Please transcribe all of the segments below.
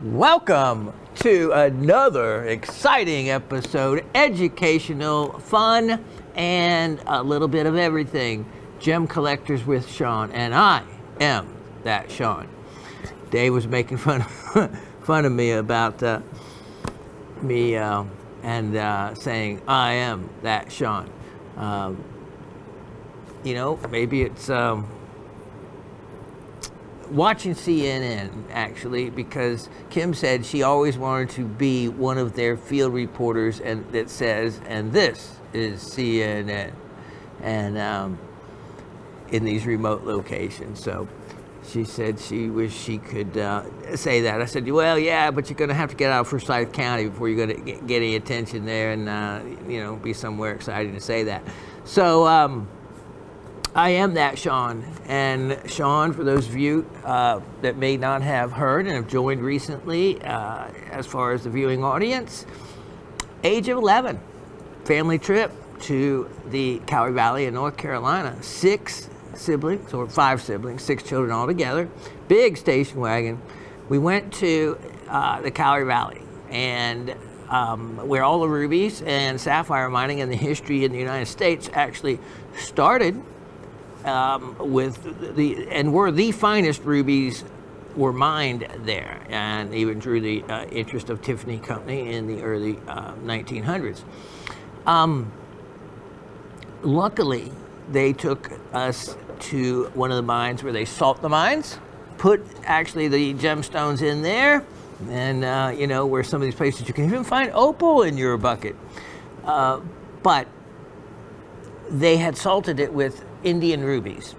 Welcome to another exciting episode, educational, fun, and a little bit of everything. Gem Collectors with Shawn, and I am that Shawn. Dave was making fun of me about me saying I am that Shawn. Maybe it's watching CNN, actually, because Kim said she always wanted to be one of their field reporters and that says, and this is CNN, and in these remote locations. So she said she wished she could say that. I said, well, yeah, but you're going to have to get out of Forsyth County before you're going to get any attention there and, be somewhere exciting to say that. So, I am that Shawn, and Shawn, for those of you that may not have heard and have joined recently, as far as the viewing audience, age of 11, family trip to the Cowrie Valley in North Carolina, 6 siblings, or 5 siblings, 6 children altogether, big station wagon. We went to the Cowrie Valley, and where all the rubies and sapphire mining and the history in the United States actually started. Were the finest rubies were mined there, and even drew the interest of Tiffany Company in the early 1900s. Luckily, they took us to one of the mines where they salt the mines, put actually the gemstones in there, and where some of these places you can even find opal in your bucket. But they had salted it with Indian rubies.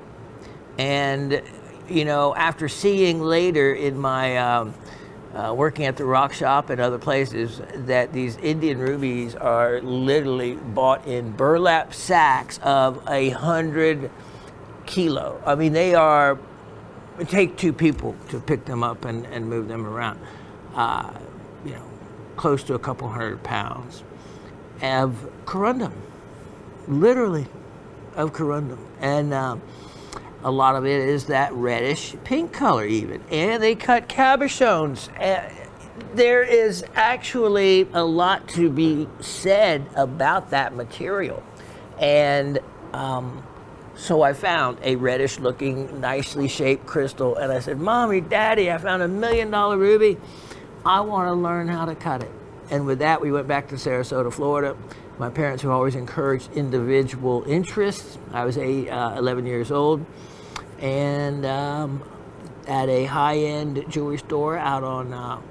And, after seeing later in my working at the rock shop and other places that these Indian rubies are literally bought in burlap sacks of 100 kilo. I mean, it take 2 people to pick them up and move them around. Close to a couple 100 pounds of corundum, literally of corundum. And a lot of it is that reddish pink color even. And they cut cabochones. There is actually a lot to be said about that material. And so I found a reddish looking, nicely shaped crystal. And I said, Mommy, Daddy, I found $1 million ruby. I want to learn how to cut it. And with that, we went back to Sarasota, Florida. My parents have always encouraged individual interests. I was 11 years old, and at a high-end jewelry store out on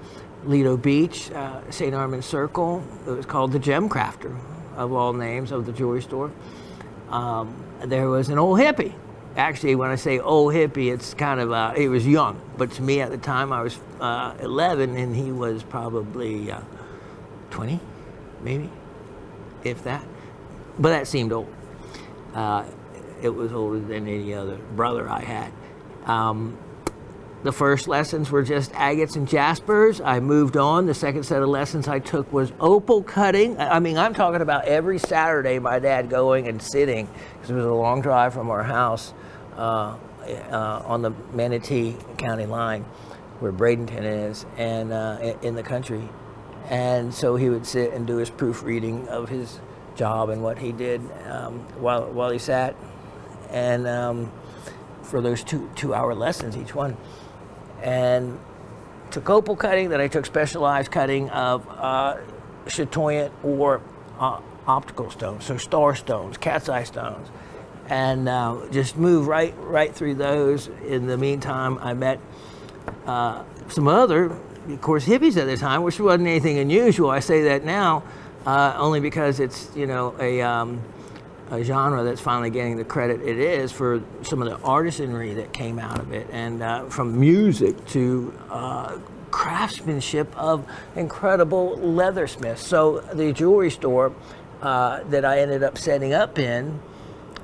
Lido Beach, St. Armand Circle. It was called the Gem Crafter, of all names, of the jewelry store. There was an old hippie. Actually, when I say old hippie, it's kind of, he was young. But to me at the time, I was 11, and he was probably 20, maybe, if that. But that seemed old. It was older than any other brother I had. The first lessons were just agates and jaspers. I moved on. The second set of lessons I took was opal cutting. I mean, I'm talking about every Saturday my dad going and sitting, because it was a long drive from our house on the Manatee County line where Bradenton is, and in the country. And so he would sit and do his proofreading of his job and what he did while he sat, and for those two-hour lessons each one. And took opal cutting, then I took specialized cutting of chatoyant or optical stones, so star stones, cat's eye stones, and just moved right through those. In the meantime, I met some other, of course, hippies at the time, which wasn't anything unusual. I say that now only because it's a genre that's finally getting the credit it is for some of the artisanry that came out of it, and from music to craftsmanship of incredible leathersmiths. So the jewelry store that I ended up setting up in,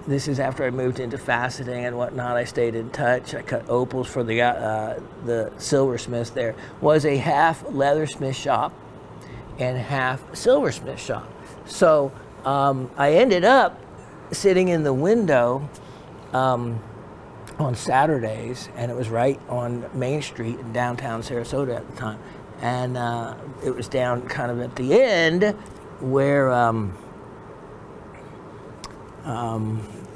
this is after I moved into faceting and whatnot, I stayed in touch. I cut opals for the silversmiths there, was a half leathersmith shop and half silversmith shop. So I ended up sitting in the window on Saturdays, and it was right on Main Street in downtown Sarasota at the time. And it was down kind of at the end where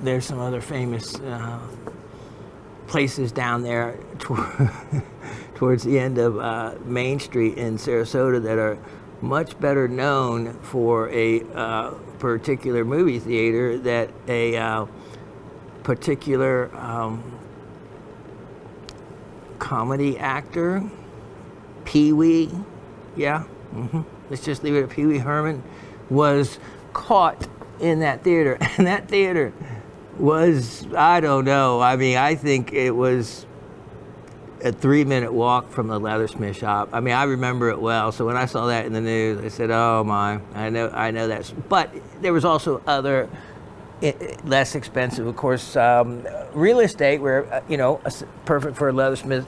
there's some other famous places down there towards the end of Main Street in Sarasota that are much better known for a particular movie theater that a particular comedy actor, Pee-wee, yeah, let's just leave it at Pee-wee Herman, was caught in that theater. And that theater was, I don't know, I mean, I think it was a 3-minute walk from the leathersmith shop. I mean, I remember it well. So when I saw that in the news, I said, "Oh my, I know that." But there was also other less expensive, of course, real estate where perfect for a leathersmith,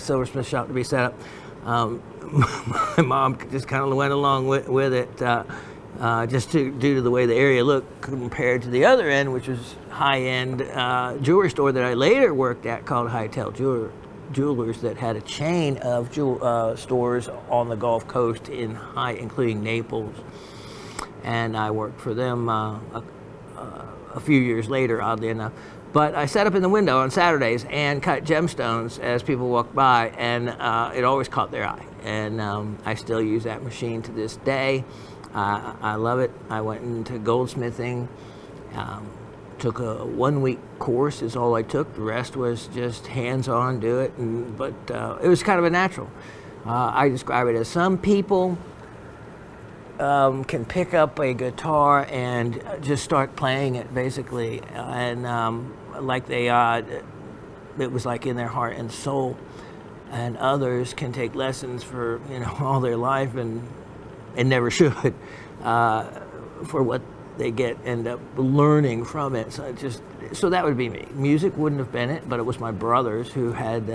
silversmith shop to be set up. My mom just kind of went along with it, just due to the way the area looked compared to the other end, which was high-end jewelry store that I later worked at called Hightail Jewelers that had a chain of stores on the Gulf Coast including Naples. And I worked for them a few years later, oddly enough. But I sat up in the window on Saturdays and cut gemstones as people walked by, and it always caught their eye. And I still use that machine to this day. I love it. I went into goldsmithing. Took a 1-week course is all I took. The rest was just hands-on, do it. But it was kind of a natural. I describe it as some people can pick up a guitar and just start playing it, basically, and like it was like in their heart and soul. And others can take lessons for all their life and never should for what they end up learning from it. So that would be me. Music wouldn't have been it, but it was my brothers who had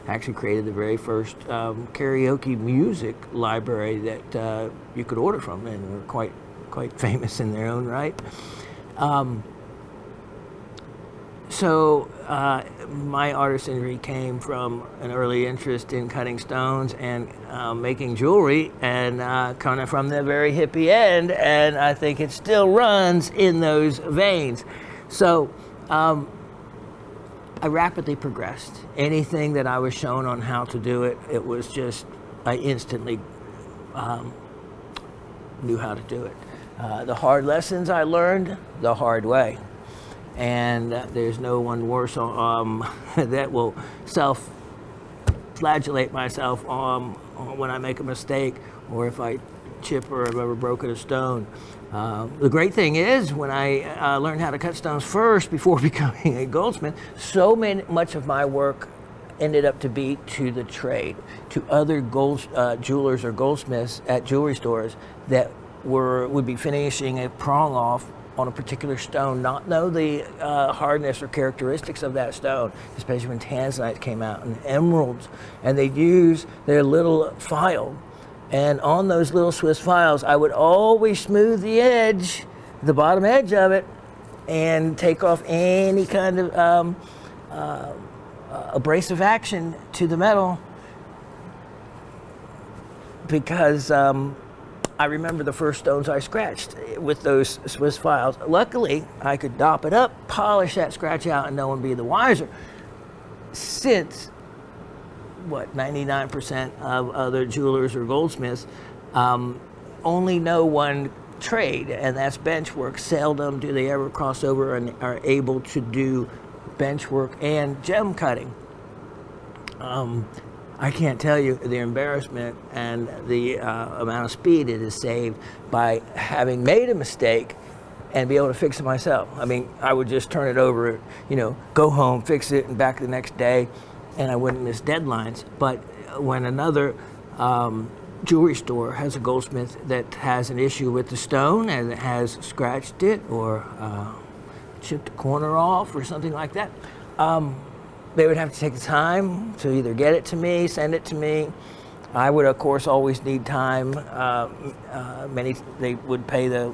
actually created the very first karaoke music library that you could order from, and were quite famous in their own right. So my artisanry came from an early interest in cutting stones and making jewelry, and kind of from the very hippie end, and I think it still runs in those veins. So I rapidly progressed. Anything that I was shown on how to do it, I instantly knew how to do it. The hard lessons I learned the hard way. And there's no one worse that will self-flagellate myself when I make a mistake, or if I chip or have ever broken a stone. The great thing is, when I learned how to cut stones first before becoming a goldsmith, much of my work ended up to be to the trade, to other jewelers or goldsmiths at jewelry stores that would be finishing a prong off on a particular stone, not know the hardness or characteristics of that stone, especially when tanzanite came out, and emeralds, and they'd use their little file. And on those little Swiss files, I would always smooth the edge, the bottom edge of it, and take off any kind of abrasive action to the metal, because I remember the first stones I scratched with those Swiss files. Luckily, I could dop it up, polish that scratch out, and no one be the wiser. Since 99% of other jewelers or goldsmiths only know one trade, and that's bench work. Seldom do they ever cross over and are able to do bench work and gem cutting. I can't tell you the embarrassment and the amount of speed it has saved by having made a mistake and be able to fix it myself. I mean, I would just turn it over, go home, fix it, and back the next day, and I wouldn't miss deadlines. But when another jewelry store has a goldsmith that has an issue with the stone and has scratched it or chipped a corner off or something like that, they would have to take the time to either get it to me, send it to me. I would, of course, always need time. They would pay the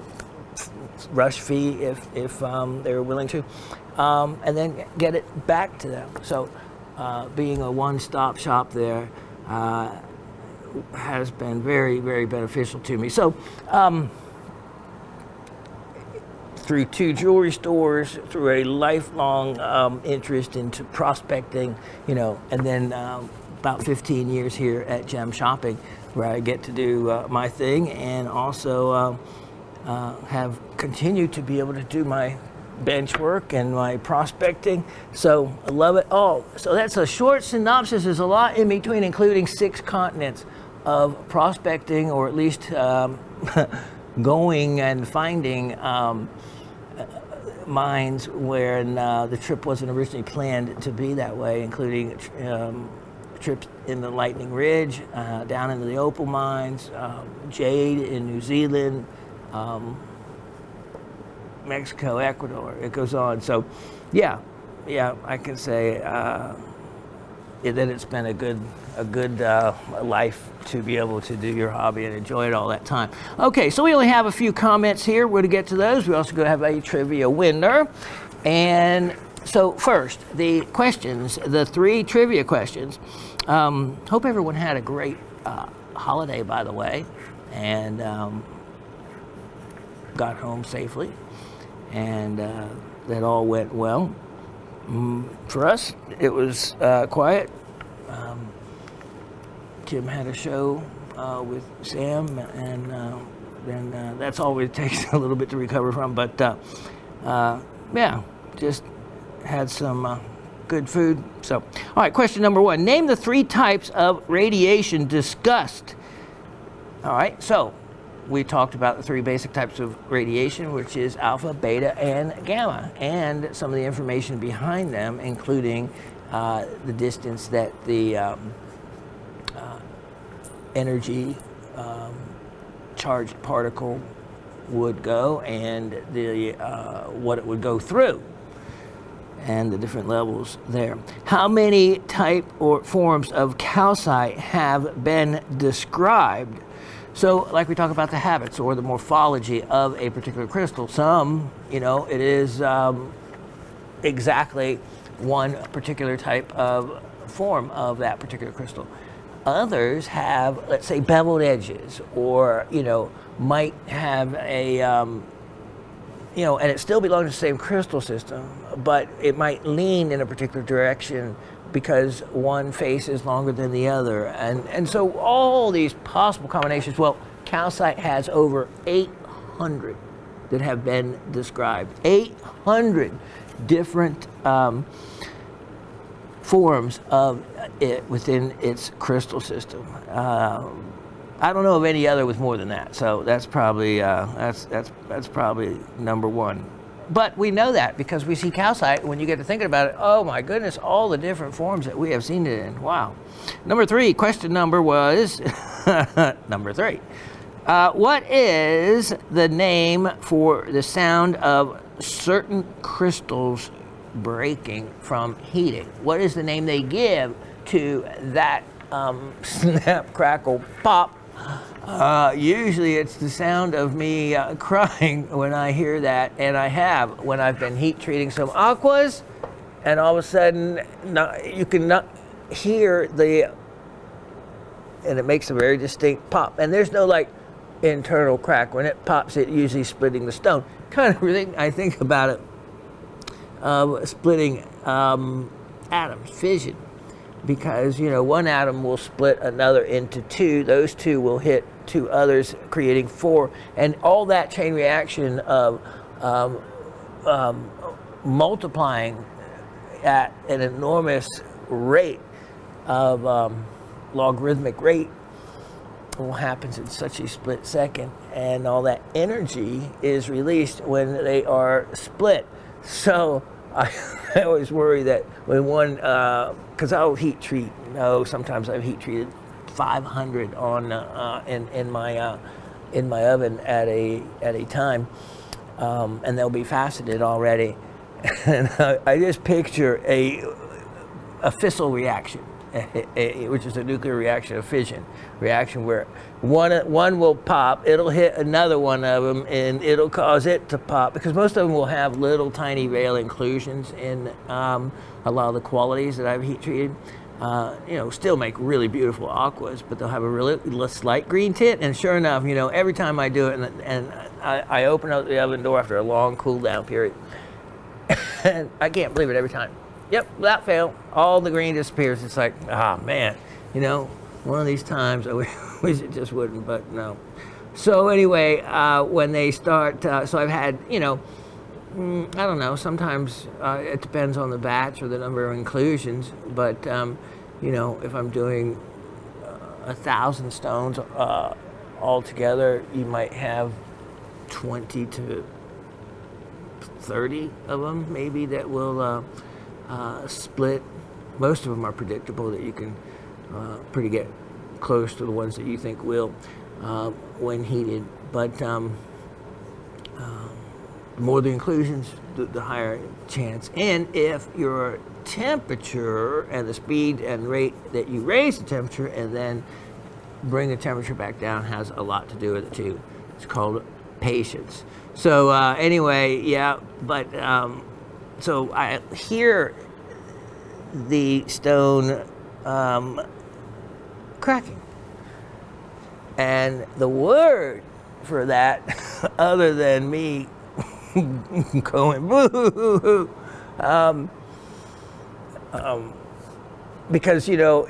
rush fee if they were willing to, and then get it back to them. So being a one-stop shop there, has been very, very beneficial to me. So, through 2 jewelry stores, through a lifelong interest into prospecting, and then about 15 years here at Gem Shopping, where I get to do my thing, and also have continued to be able to do my bench work and my prospecting. So I love it all. So that's a short synopsis. There's a lot in between, including 6 continents of prospecting, or at least going and finding mines where the trip wasn't originally planned to be that way, including trips in the Lightning Ridge, down into the opal mines, jade in New Zealand, Mexico, Ecuador. It goes on. So, yeah, I can say that it's been a good life to be able to do your hobby and enjoy it all that time. Okay, so we only have a few comments here. We're to get to those. We also go have a trivia winner, and so first the questions, the 3 trivia questions. Hope everyone had a great holiday, by the way, and got home safely, and that all went well. For us, it was quiet. Jim had a show with Sam, and then that's always takes a little bit to recover from. But yeah, just had some good food. So, all right, question number 1. Name the 3 types of radiation discussed. All right, so we talked about the 3 basic types of radiation, which is alpha, beta, and gamma, and some of the information behind them, including the distance that the energy charged particle would go, and the what it would go through, and the different levels there. How many type or forms of calcite have been described? So, like we talk about the habits or the morphology of a particular crystal, some, it is exactly one particular type of form of that particular crystal. Others have, let's say, beveled edges, or, might have a, and it still belongs to the same crystal system, but it might lean in a particular direction because one face is longer than the other. And so all these possible combinations, well, calcite has over 800 that have been described. 800 different forms of it within its crystal system. I don't know of any other with more than that. So that's probably that's probably number 1. But we know that because we see calcite. When you get to thinking about it, oh my goodness, all the different forms that we have seen it in. Wow. Number 3, question number was number 3. What is the name for the sound of certain crystals breaking from heating? What is the name they give to that snap, crackle, pop? Usually it's the sound of me crying when I hear that, and I have when I've been heat treating some aquas, and all of a sudden you can not hear and it makes a very distinct pop, and there's no like internal crack. When it pops, it usually splitting the stone. Kind of thing I think about it, splitting atoms, fission. Because, one atom will split another into 2. Those 2 will hit 2 others, creating 4. And all that chain reaction of multiplying at an enormous rate of logarithmic rate happens in such a split second. And all that energy is released when they are split. So I always worry that when one, because I'll heat treat, sometimes I've heat treated 500 on in my oven at a time, and they'll be faceted already, and I just picture a fissile reaction, which is a nuclear reaction, a fission reaction, where one will pop, it'll hit another one of them, and it'll cause it to pop, because most of them will have little tiny veil inclusions in a lot of the qualities that I've heat treated. still make really beautiful aquas, but they'll have a really slight green tint. And sure enough, every time I do it, and I open up the oven door after a long cool down period, and I can't believe it every time. Yep, without fail, all the green disappears. It's like, man, one of these times I wish it just wouldn't, but no. So anyway, when they start, so I've had, I don't know, sometimes it depends on the batch or the number of inclusions, but, if I'm doing 1,000 stones altogether, you might have 20 to 30 of them maybe that will split. Most of them are predictable that you can pretty get close to the ones that you think will when heated, but the more the inclusions, the higher chance. And if your temperature and the speed and rate that you raise the temperature and then bring the temperature back down has a lot to do with it too. It's called patience. So anyway, yeah, but so I hear the stone cracking. And the word for that, other than me going boo, because you'll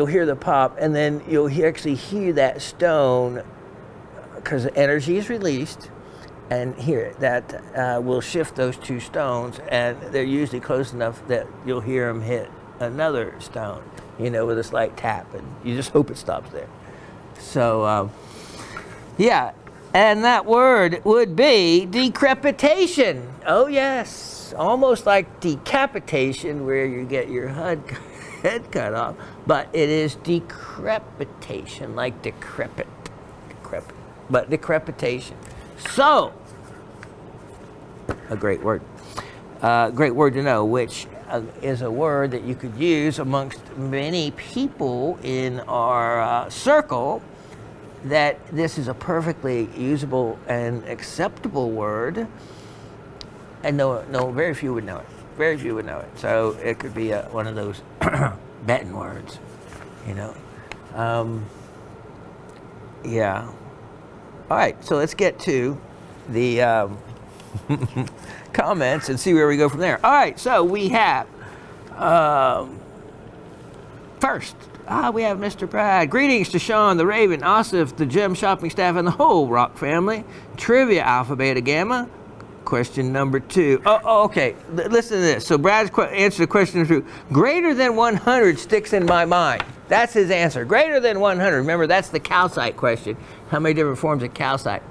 hear the pop, and then you'll actually hear that stone, because energy is released, and here that will shift those two stones, and they're usually close enough that you'll hear them hit another stone, with a slight tap, and you just hope it stops there. So, yeah, and that word would be decrepitation. Oh, yes, almost like decapitation, where you get your head cut off, but it is decrepitation, like decrepit, but decrepitation. So, a great word to know, which is a word that you could use amongst many people in our circle, that this is a perfectly usable and acceptable word, and no, very few would know it. Very few would know it. So it could be one of those betting words, yeah. All right, so let's get to the comments and see where we go from there. All right, so we have first, we have Mr. Brad. Greetings to Shawn, the Raven, Asif, the Gem Shopping staff, and the whole Rock family. Trivia Alpha Beta Gamma. Question number 2. Okay. Listen to this. So Brad's answer to question 2. Greater than 100 sticks in my mind. That's his answer. Greater than 100. Remember, that's the calcite question. How many different forms of calcite?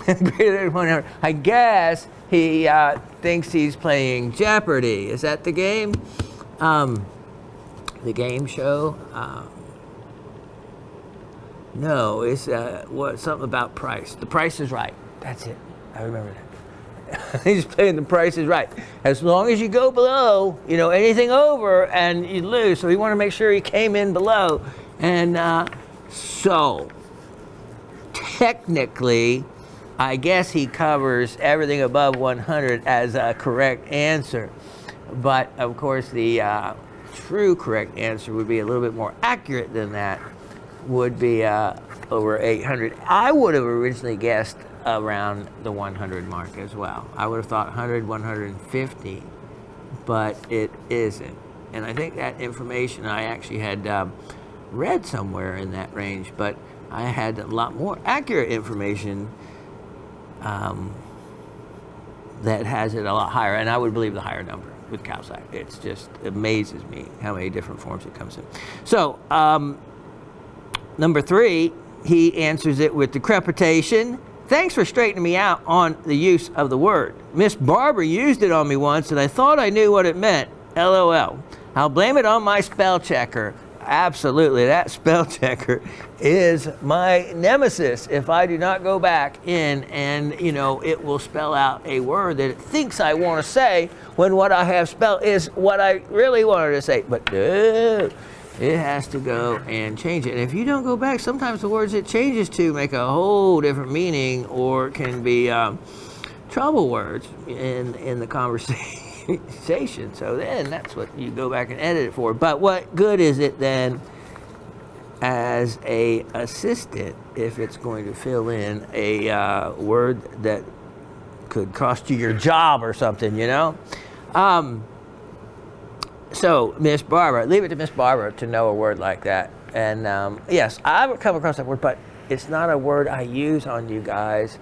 Greater than 100. I guess he thinks he's playing Jeopardy. Is that the game? The game show? No, it's something about price. The Price is Right. That's it. I remember that. He's playing The Price is Right. As long as you go below, anything over, and you lose. So we want to make sure he came in below. And so, technically, I guess he covers everything above 100 as a correct answer. But, of course, the true correct answer would be a little bit more accurate than that, would be over 800. I would have originally guessed around the 100 mark as well. I would have thought 100, 150, but it isn't. And I think that information I actually had read somewhere in that range, but I had a lot more accurate information that has it a lot higher, and I would believe the higher number with calcite. It's just amazes me how many different forms it comes in. So, number 3, he answers it with decrepitation. Thanks for straightening me out on the use of the word. Miss Barber used it on me once, and I thought I knew what it meant. LOL. I'll blame it on my spell checker. Absolutely, that spell checker is my nemesis. If I do not go back in and, it will spell out a word that it thinks I want to say when what I have spelled is what I really wanted to say. But no, it has to go and change it. And if you don't go back, sometimes the words it changes to make a whole different meaning, or can be trouble words in the conversation. pronunciation. So then that's what you go back and edit it for. But what good is it then as a assistant if it's going to fill in a word that could cost you your job or something, you know? So Miss Barbara, leave it to Miss Barbara to know a word like that. And yes, I would come across that word, but it's not a word I use on you guys,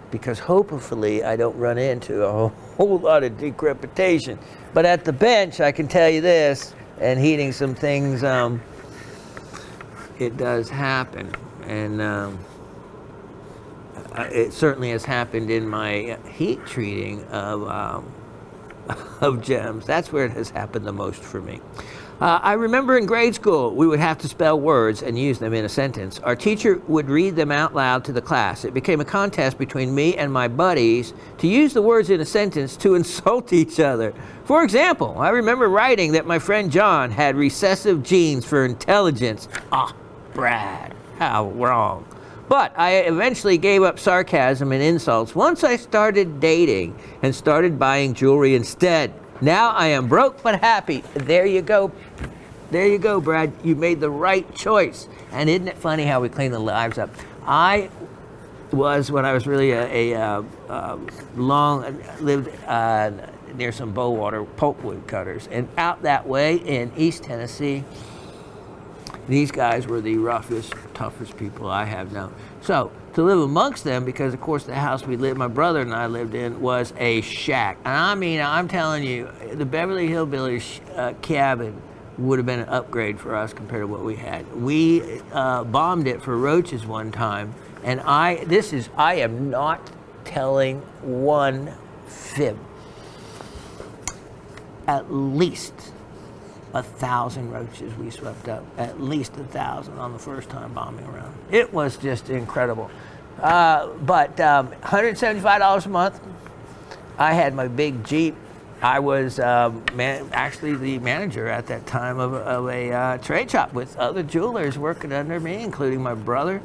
because hopefully I don't run into a whole lot of decrepitation. But at the bench, I can tell you this, and heating some things, it does happen. And it certainly has happened in my heat treating of gems. That's where it has happened the most for me. I remember in grade school, we would have to spell words and use them in a sentence. Our teacher would read them out loud to the class. It became a contest between me and my buddies to use the words in a sentence to insult each other. For example, I remember writing that my friend John had recessive genes for intelligence. Ah, Brad, how wrong. But I eventually gave up sarcasm and insults once I started dating and started buying jewelry instead. Now I am broke but happy. There you go. There you go, Brad. You made the right choice. And isn't it funny how we clean the lives up? I was, when I was really lived near some Bowater pulpwood cutters. And out that way in East Tennessee, these guys were the roughest, toughest people I have known. So to live amongst them, because of course the house my brother and I lived in, was a shack. And I mean, I'm telling you, the Beverly Hillbillies cabin would have been an upgrade for us compared to what we had. We bombed it for roaches one time, and I am not telling one fib. At least 1,000 roaches we swept up, at least 1,000 on the first time bombing around. It was just incredible. But $175 a month. I had my big Jeep. I was actually the manager at that time of a trade shop with other jewelers working under me, including my brother.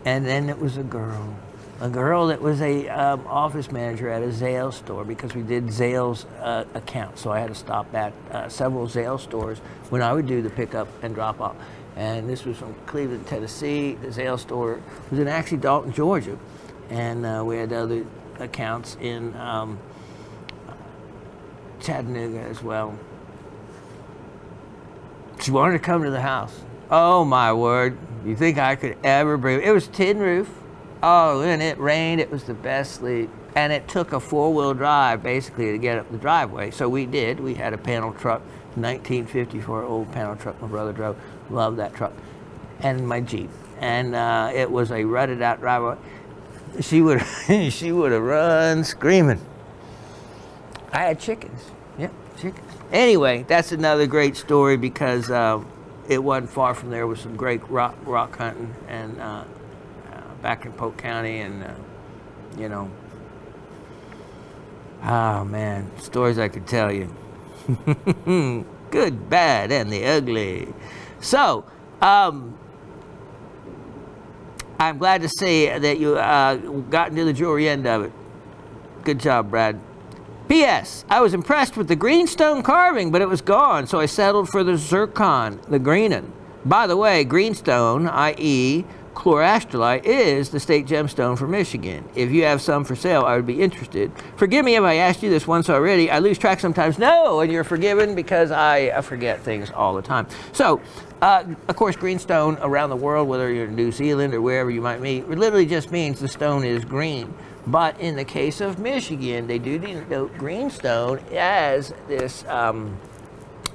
And then it was a girl that was a office manager at a Zales store, because we did Zales accounts. So I had to stop at several Zales stores when I would do the pickup and drop off. And this was from Cleveland, Tennessee. The Zales store was in actually Dalton, Georgia. And we had other accounts in Chattanooga as well. She wanted to come to the house. Oh my word. You think I could ever bring it? It was tin roof. Oh, and it rained. It was the best sleep. And it took a four-wheel drive, basically, to get up the driveway. So we did. We had a panel truck, 1954 old panel truck my brother drove. Loved that truck. And my Jeep. And it was a rutted-out driveway. She would have run screaming. I had chickens. Yep, chickens. Anyway, that's another great story, because it wasn't far from there with some great rock hunting and back in Polk County, and you know, oh man, stories I could tell you. Good, bad, and the ugly. So, I'm glad to see that you got into the jewelry end of it. Good job, Brad. P.S. I was impressed with the greenstone carving, but it was gone, so I settled for the zircon, the greenon. By the way, greenstone, i.e. chloroastrolite, is the state gemstone for Michigan. If you have some for sale, I would be interested. Forgive me if I asked you this once already. I lose track sometimes. No, and you're forgiven, because I forget things all the time. So, of course, greenstone around the world, whether you're in New Zealand or wherever you might be, literally just means the stone is green. But in the case of Michigan, they do denote greenstone as this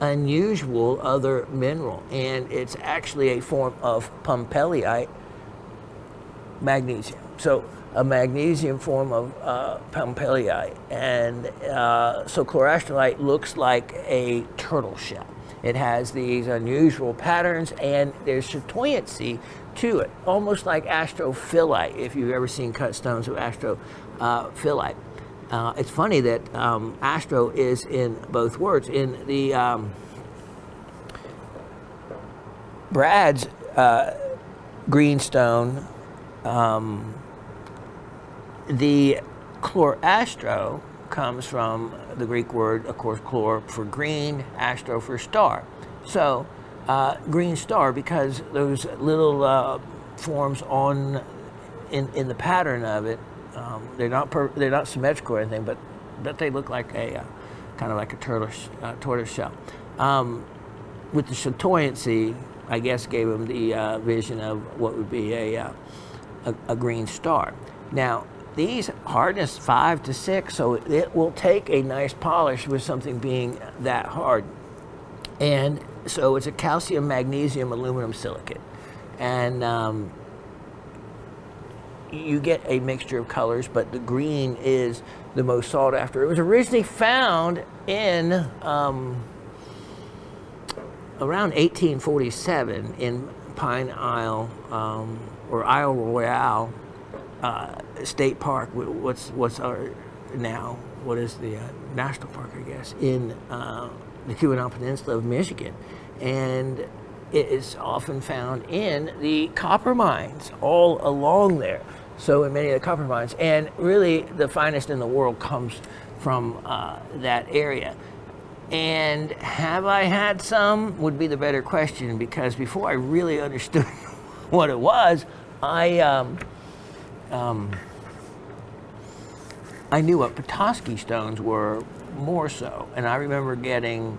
unusual other mineral. And it's actually a form of pumpelliite magnesium. So a magnesium form of pumpelliite. And so chloroastrolite looks like a turtle shell. It has these unusual patterns, and there's chatoyancy to it, almost like astrophyllite, if you've ever seen cut stones of astrophyllite. It's funny that astro is in both words. In the Brad's greenstone, the chlorastro comes from the Greek word, of course, chlor for green, astro for star. So green star, because those little forms in the pattern of it, they're not symmetrical or anything, but they look like a kind of like a tortoise shell. With the chatoyancy, I guess, gave them the vision of what would be a green star. Now, these hardness 5 to 6, so it will take a nice polish with something being that hard. And so it's a calcium, magnesium, aluminum silicate. And you get a mixture of colors, but the green is the most sought after. It was originally found in around 1847 in Pine Isle, or Isle Royale State Park. What's our now? What is the national park? I guess in the Keweenaw Peninsula of Michigan, and it is often found in the copper mines all along there. So in many of the copper mines, and really the finest in the world comes from that area. And have I had some would be the better question, because before I really understood what it was, I knew what Petoskey stones were more so. And I remember getting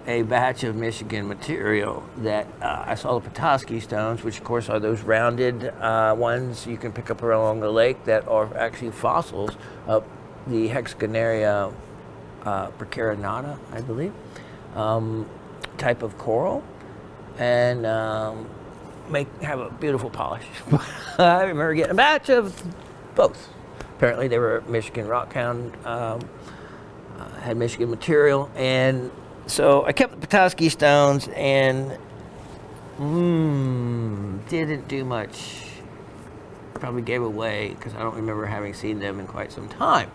a batch of Michigan material that I saw the Petoskey stones, which of course are those rounded ones you can pick up along the lake that are actually fossils of the Hexagonaria precarinata, I believe, type of coral, and have a beautiful polish. I remember getting a batch of both. Apparently they were Michigan Rockhound, had Michigan material, and so I kept the Petoskey stones and didn't do much. Probably gave away because I don't remember having seen them in quite some time.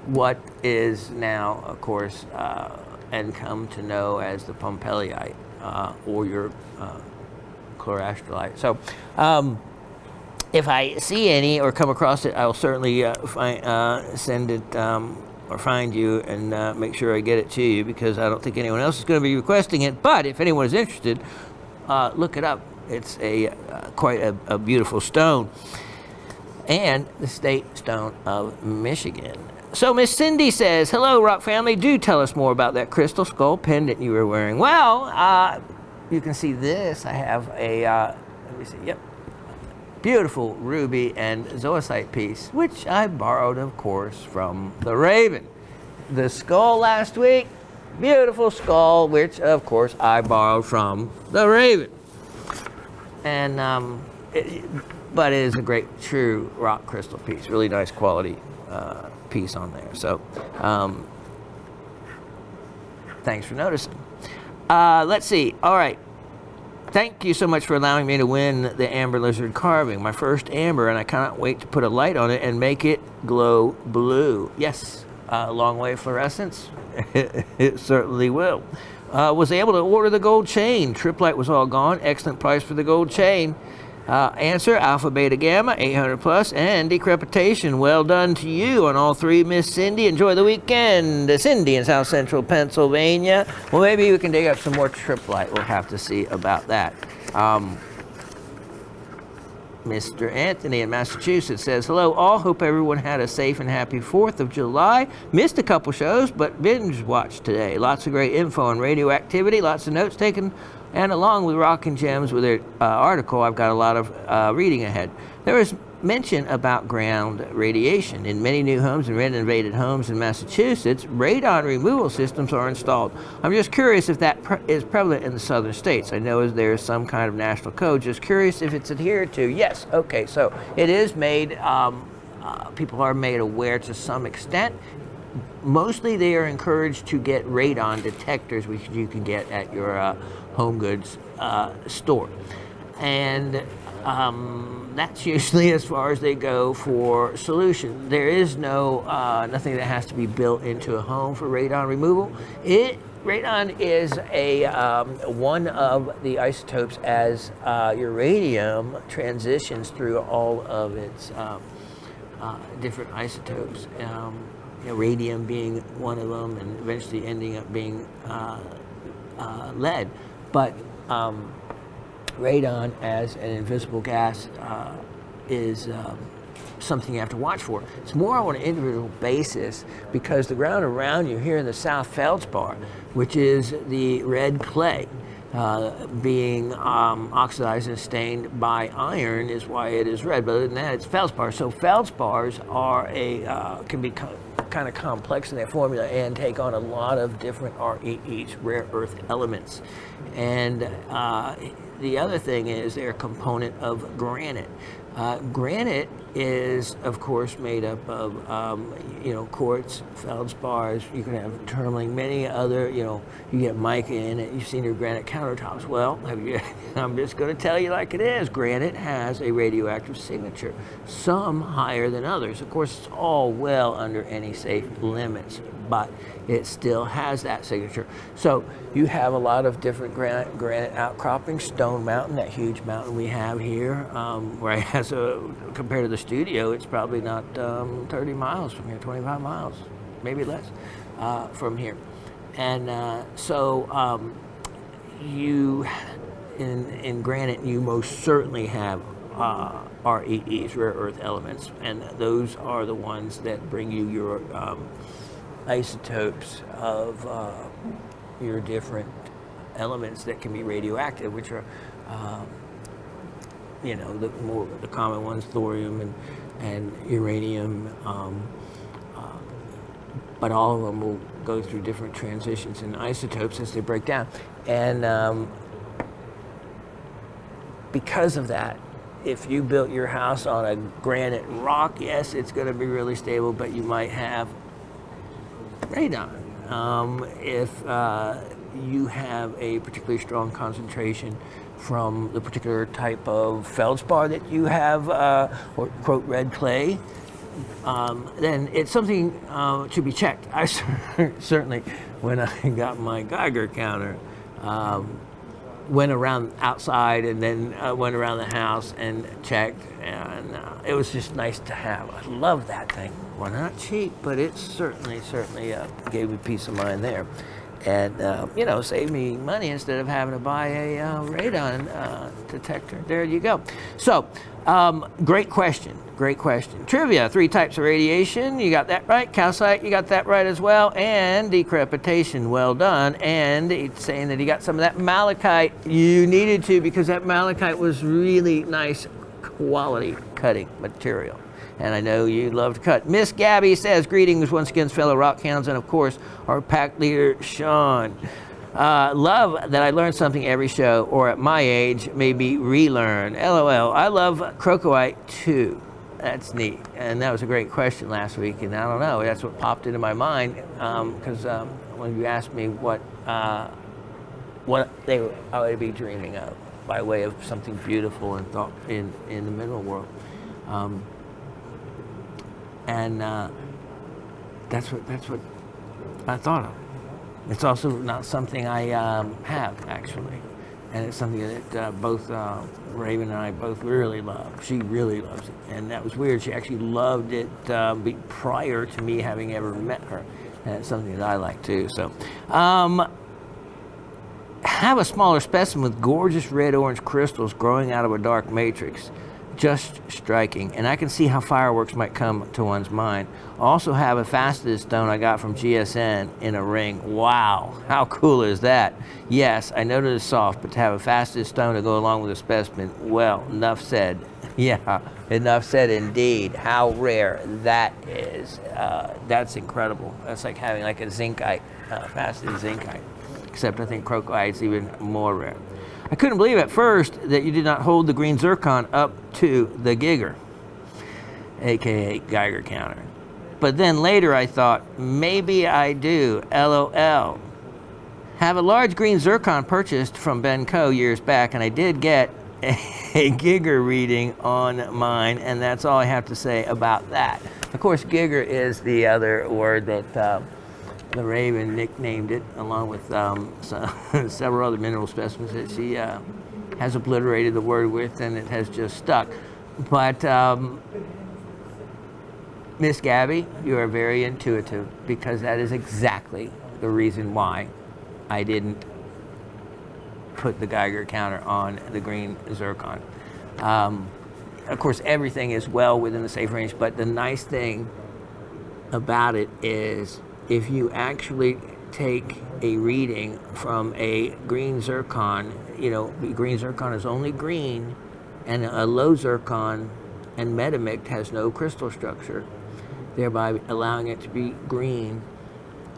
What is now, of course, and come to know as the Pompelliite or your chlorastrolite. So if I see any or come across it, I'll certainly send it or find you and make sure I get it to you, because I don't think anyone else is going to be requesting it. But if anyone is interested, look it up. It's quite a beautiful stone, and the state stone of Michigan. So Miss Cindy says, hello, Rock family. Do tell us more about that crystal skull pendant you were wearing. Well, you can see this. I have a, let me see, yep, beautiful ruby and zoisite piece, which I borrowed, of course, from the Raven. The skull last week, beautiful skull, which, of course, I borrowed from the Raven. And, but it is a great, true rock crystal piece. Really nice quality piece on there. So thanks for noticing. Let's see. All right. Thank you so much for allowing me to win the amber lizard carving, my first amber, and I cannot wait to put a light on it and make it glow blue. Yes, long wave fluorescence. It certainly will. Was able to order the gold chain. Triplite was all gone. Excellent price for the gold chain. Answer, alpha, beta, gamma, 800 plus, and decrepitation. Well done to you on all three, Miss Cindy. Enjoy the weekend. Cindy in South Central Pennsylvania. Well, maybe we can dig up some more triplite. We'll have to see about that. Mr. Anthony in Massachusetts says, hello all. Hope everyone had a safe and happy 4th of July. Missed a couple shows, but binge watched today. Lots of great info on radioactivity. Lots of notes taken. And along with Rock and Gems with their article, I've got a lot of reading ahead. There was mention about ground radiation. In many new homes and renovated homes in Massachusetts, radon removal systems are installed. I'm just curious if that is prevalent in the southern states. I know there is some kind of national code. Just curious if it's adhered to. Yes, okay, so it is made, people are made aware to some extent. Mostly they are encouraged to get radon detectors, which you can get at your home goods store. And that's usually as far as they go for solution. There is no nothing that has to be built into a home for radon removal. Radon is one of the isotopes as uranium transitions through all of its different isotopes. radium being one of them, and eventually ending up being lead. But radon as an invisible gas is something you have to watch for. It's more on an individual basis because the ground around you here in the South Feldspar, which is the red clay, being oxidized and stained by iron, is why it is red. But other than that, it's feldspar. So feldspars are can be kind of complex in their formula and take on a lot of different REEs, rare earth elements. And the other thing is they're a component of granite. Granite is, of course, made up of, quartz, feldspars. You can have tourmaline, many other, you get mica in it. You've seen your granite countertops. Well, I'm just going to tell you like it is. Granite has a radioactive signature, some higher than others. Of course, it's all well under any safe limits, but it still has that signature. So you have a lot of different granite outcroppings. Stone Mountain, that huge mountain we have here, where it has compared to the studio, it's probably not 30 miles from here, 25 miles, maybe less from here. And you, in granite, you most certainly have REEs, rare earth elements, and those are the ones that bring you your isotopes of your different elements that can be radioactive, which are the common ones, thorium and uranium, but all of them will go through different transitions in isotopes as they break down. And because of that, if you built your house on a granite rock, yes, it's going to be really stable, but you might have radon. If you have a particularly strong concentration from the particular type of feldspar that you have, or quote red clay, then it's something to be checked. I certainly, when I got my Geiger counter, went around outside and then went around the house and checked, and it was just nice to have. I love that thing. Well, not cheap, but it certainly gave me peace of mind there. And, saved me money instead of having to buy a radon detector. There you go. So, great question. Trivia, 3 types of radiation. You got that right. Calcite, you got that right as well. And decrepitation, well done. And it's saying that he got some of that malachite. You needed to, because that malachite was really nice quality cutting material. And I know you love to cut. Miss Gabby says, greetings once again, fellow rock hounds, and of course, our pack leader, Shawn. Love that I learn something every show, or at my age, maybe relearn. LOL. I love crocoite too. That's neat. And that was a great question last week, and I don't know, that's what popped into my mind, because when you asked me what I would be dreaming of by way of something beautiful and thought in the mineral world. And that's what I thought of. It's also not something I have, actually. And it's something that both Raven and I both really love. She really loves it. And that was weird. She actually loved it prior to me having ever met her. And it's something that I like too. So, have a smaller specimen with gorgeous red-orange crystals growing out of a dark matrix. Just striking, and I can see how fireworks might come to one's mind. Also have a faceted stone I got from GSN in a ring. Wow, how cool is that? Yes, I know that it's soft, but to have a faceted stone to go along with a specimen, well, enough said. Yeah, enough said indeed. How rare that is. That's incredible. That's like having like a zincite, faceted zincite, except I think crocoite's even more rare. I couldn't believe at first that you did not hold the green zircon up to the Geiger, aka Geiger counter. But then later I thought, maybe I do, LOL. Have a large green zircon purchased from Benco years back, and I did get a Geiger reading on mine, and that's all I have to say about that. Of course, Geiger is the other word that the Raven nicknamed it, along with several other mineral specimens that she has obliterated the word with, and it has just stuck. But Miss Gabby, you are very intuitive, because that is exactly the reason why I didn't put the Geiger counter on the green zircon. Of course, everything is well within the safe range, but the nice thing about it is if you actually take a reading from a green zircon, green zircon is only green, and a low zircon and metamict has no crystal structure, thereby allowing it to be green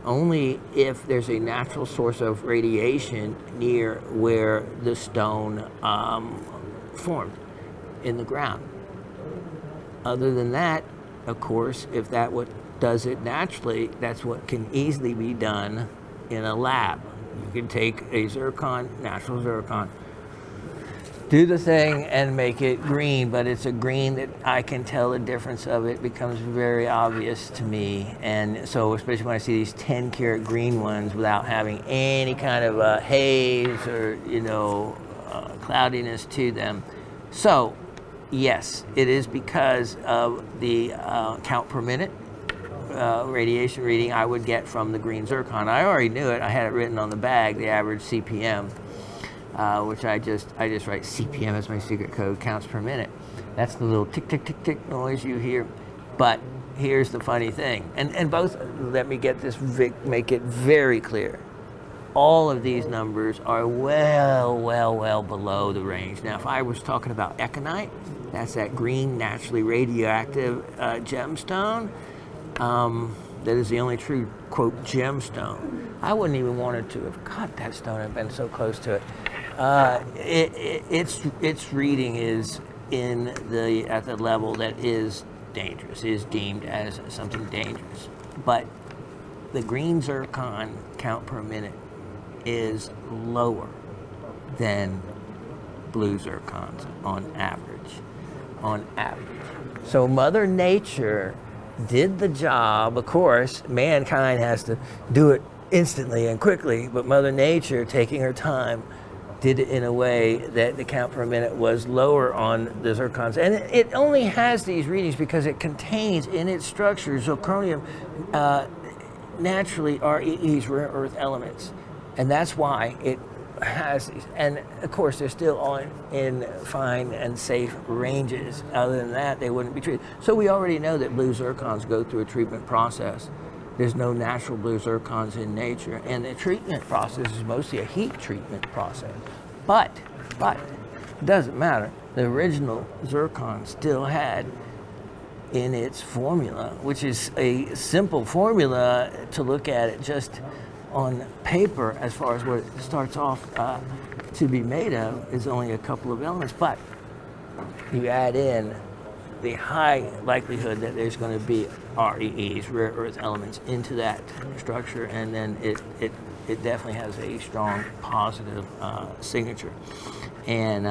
only if there's a natural source of radiation near where the stone formed in the ground. Other than that, of course, if that what does it naturally, that's what can easily be done in a lab. You can take a zircon, natural zircon, do the thing and make it green, but it's a green that I can tell the difference of. It becomes very obvious to me. And so especially when I see these 10 karat green ones without having any kind of haze or cloudiness to them. So yes, it is because of the count per minute radiation reading I would get from the green zircon. I already knew it. I had it written on the bag, the average CPM, which I just write CPM as my secret code, counts per minute. That's the little tick, tick, tick, tick noise you hear. But here's the funny thing, and both, let me get this, make it very clear. All of these numbers are well below the range. Now, if I was talking about econite, that's that green, naturally radioactive gemstone. That is the only true, quote, gemstone. I wouldn't even wanted to have cut that stone and been so close to it. Its reading is at the level that is dangerous, is deemed as something dangerous. But the green zircon count per minute is lower than blue zircons on average. So Mother Nature did the job. Of course, mankind has to do it instantly and quickly, but Mother Nature, taking her time, did it in a way that the count per minute was lower on the zircons. And it only has these readings because it contains in its structure zirconium, naturally REEs, rare earth elements. And that's why it has these. And of course, they're still all in fine and safe ranges. Other than that, they wouldn't be treated. So we already know that blue zircons go through a treatment process. There's no natural blue zircons in nature. And the treatment process is mostly a heat treatment process. But, it doesn't matter. The original zircon still had in its formula, which is a simple formula to look at it just on paper as far as what it starts off to be made of, is only a couple of elements. But you add in the high likelihood that there's going to be REEs, rare earth elements, into that structure, and then it definitely has a strong positive signature, and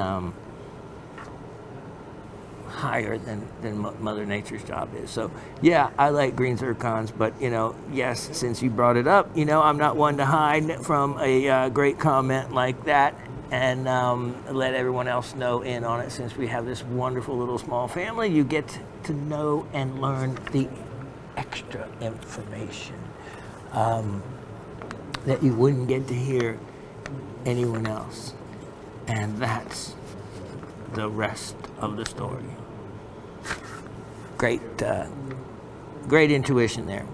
higher than Mother Nature's job is. So yeah, I like green zircons, but yes, since you brought it up, I'm not one to hide from a great comment like that, and let everyone else know in on it. Since we have this wonderful little small family, you get to know and learn the extra information that you wouldn't get to hear anyone else. And that's the rest of the story. Great intuition there.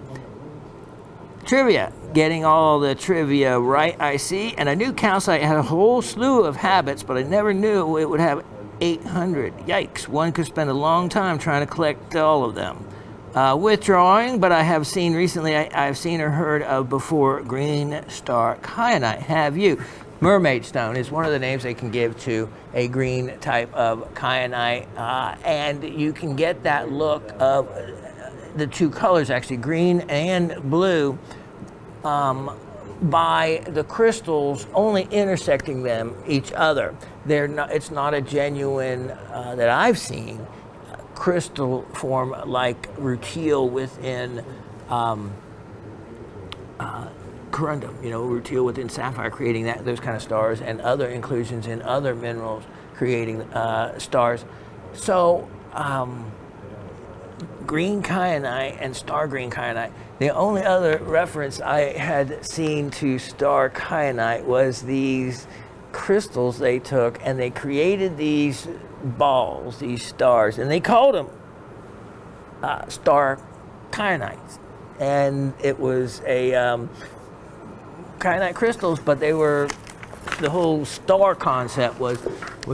Trivia, getting all the trivia right, I see. And I knew calcite had a whole slew of habits, but I never knew it would have 800. Yikes, one could spend a long time trying to collect all of them. Withdrawing, but I have seen recently, I've seen or heard of before, green star kyanite. Have you? Mermaid stone is one of the names they can give to a green type of kyanite, and you can get that look of the two colors, actually green and blue, by the crystals only intersecting them each other. It's not a genuine that I've seen crystal form like rutile within corundum, rutile within sapphire, creating those kind of stars, and other inclusions in other minerals creating stars. So green kyanite and star green kyanite. The only other reference I had seen to star kyanite was these crystals they took, and they created these balls, these stars, and they called them star kyanites. And it was a kyanite crystals, but they were, the whole star concept was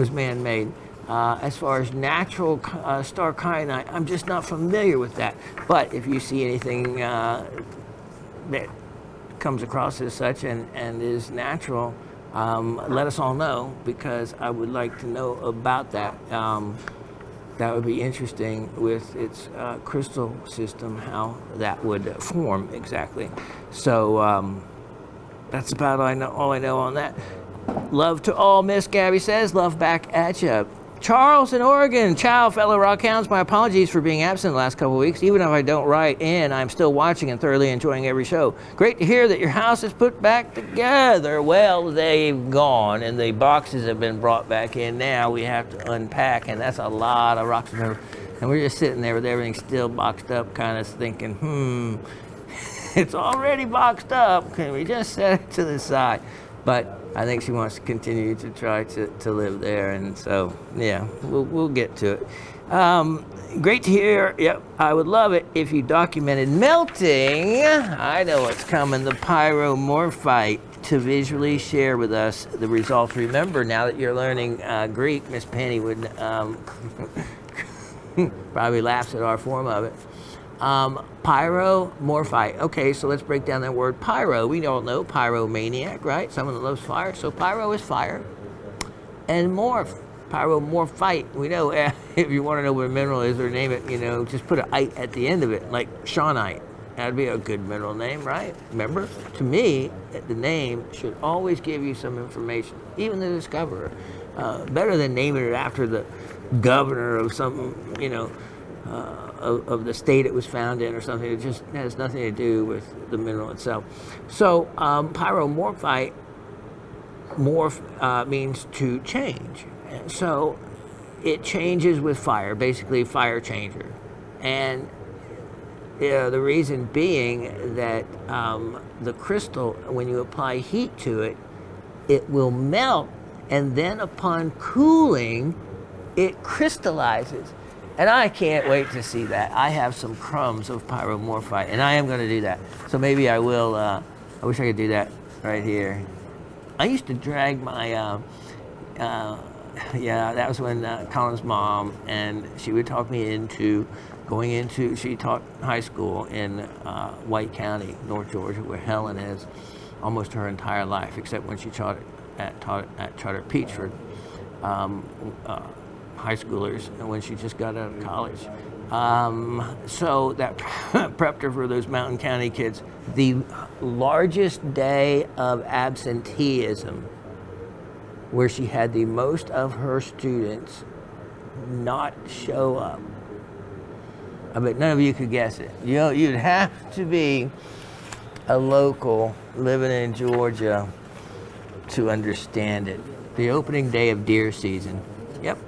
man-made. As far as natural star kyanite, I'm just not familiar with that. But if you see anything that comes across as such and is natural, let us all know, because I would like to know about that. That would be interesting with its crystal system, how that would form exactly. So that's about all I know on that. Love to all, Miss Gabby says. Love back at you. Charles in Oregon. Ciao, fellow Rockhounds. My apologies for being absent the last couple of weeks. Even if I don't write in, I'm still watching and thoroughly enjoying every show. Great to hear that your house is put back together. Well, they've gone, and the boxes have been brought back in. Now we have to unpack, and that's a lot of rocks. And we're just sitting there with everything still boxed up, kind of thinking, it's already boxed up. Can we just set it to the side? But I think she wants to continue to try to live there, and so yeah, we'll get to it. Great to hear. Yep, I would love it if you documented melting. I know what's coming. The pyromorphite, to visually share with us the results. Remember, now that you're learning Greek, Miss Penny would probably laughs at our form of it. Pyromorphite. Okay, so let's break down that word pyro. We all know pyromaniac, right? Someone that loves fire. So pyro is fire. And morph, pyromorphite. We know if you want to know what a mineral is or name it, just put an "ite" at the end of it, like Shawnite. That'd be a good mineral name, right? Remember, to me, the name should always give you some information, even the discoverer. Better than naming it after the governor of some, of the state it was found in or something. It just has nothing to do with the mineral itself. So pyromorphite, morph means to change. So it changes with fire, basically fire changer. And the reason being that the crystal, when you apply heat to it, it will melt, and then upon cooling, it crystallizes. And I can't wait to see that. I have some crumbs of pyromorphite, and I am going to do that. So maybe I will. I wish I could do that right here. I used to drag my, that was when Colin's mom, and she would talk me into going into, she taught high school in White County, North Georgia, where Helen is, almost her entire life, except when she taught at Charter Peachford. High schoolers, and when she just got out of college. So that prepped her for those Mountain County kids. The largest day of absenteeism, where she had the most of her students not show up. I bet none of you could guess it. You'd have to be a local living in Georgia to understand it. The opening day of deer season. Yep.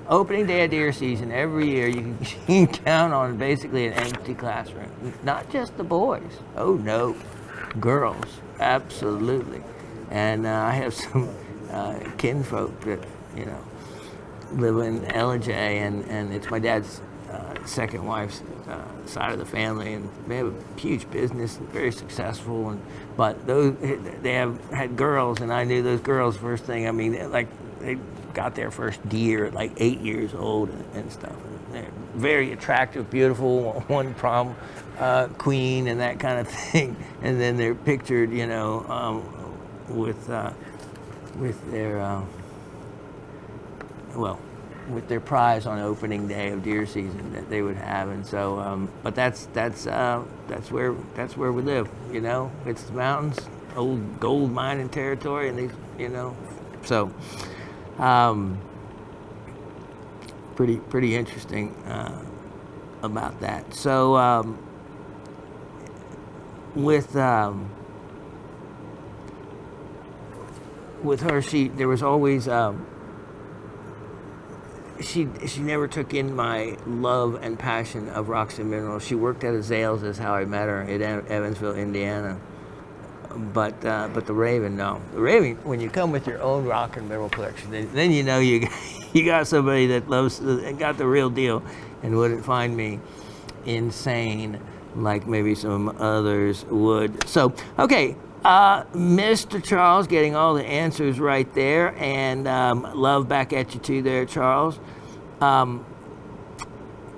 Opening day of deer season every year, you can count on basically an empty classroom. Not just the boys. Oh no, girls, absolutely. And I have some kinfolk that live in LJ, and it's my dad's second wife's side of the family, and they have a huge business, very successful. But they have had girls, and I knew those girls first thing. I mean, they got their first deer at like 8 years old and stuff. And they're very attractive, beautiful, one prom queen and that kind of thing. And then they're pictured, with their prize on opening day of deer season that they would have. And so, but that's where we live. It's the mountains, old gold mining territory, and these, so. Pretty interesting about that. So with her, there was always she never took in my love and passion of rocks and minerals. She worked at Azales, is how I met her, in Evansville, Indiana. But the Raven, no. The Raven, when you come with your own rock and mineral collection, then you know you got somebody that loves, got the real deal, and wouldn't find me insane like maybe some others would. So, okay, Mr. Charles getting all the answers right there, and love back at you too there, Charles.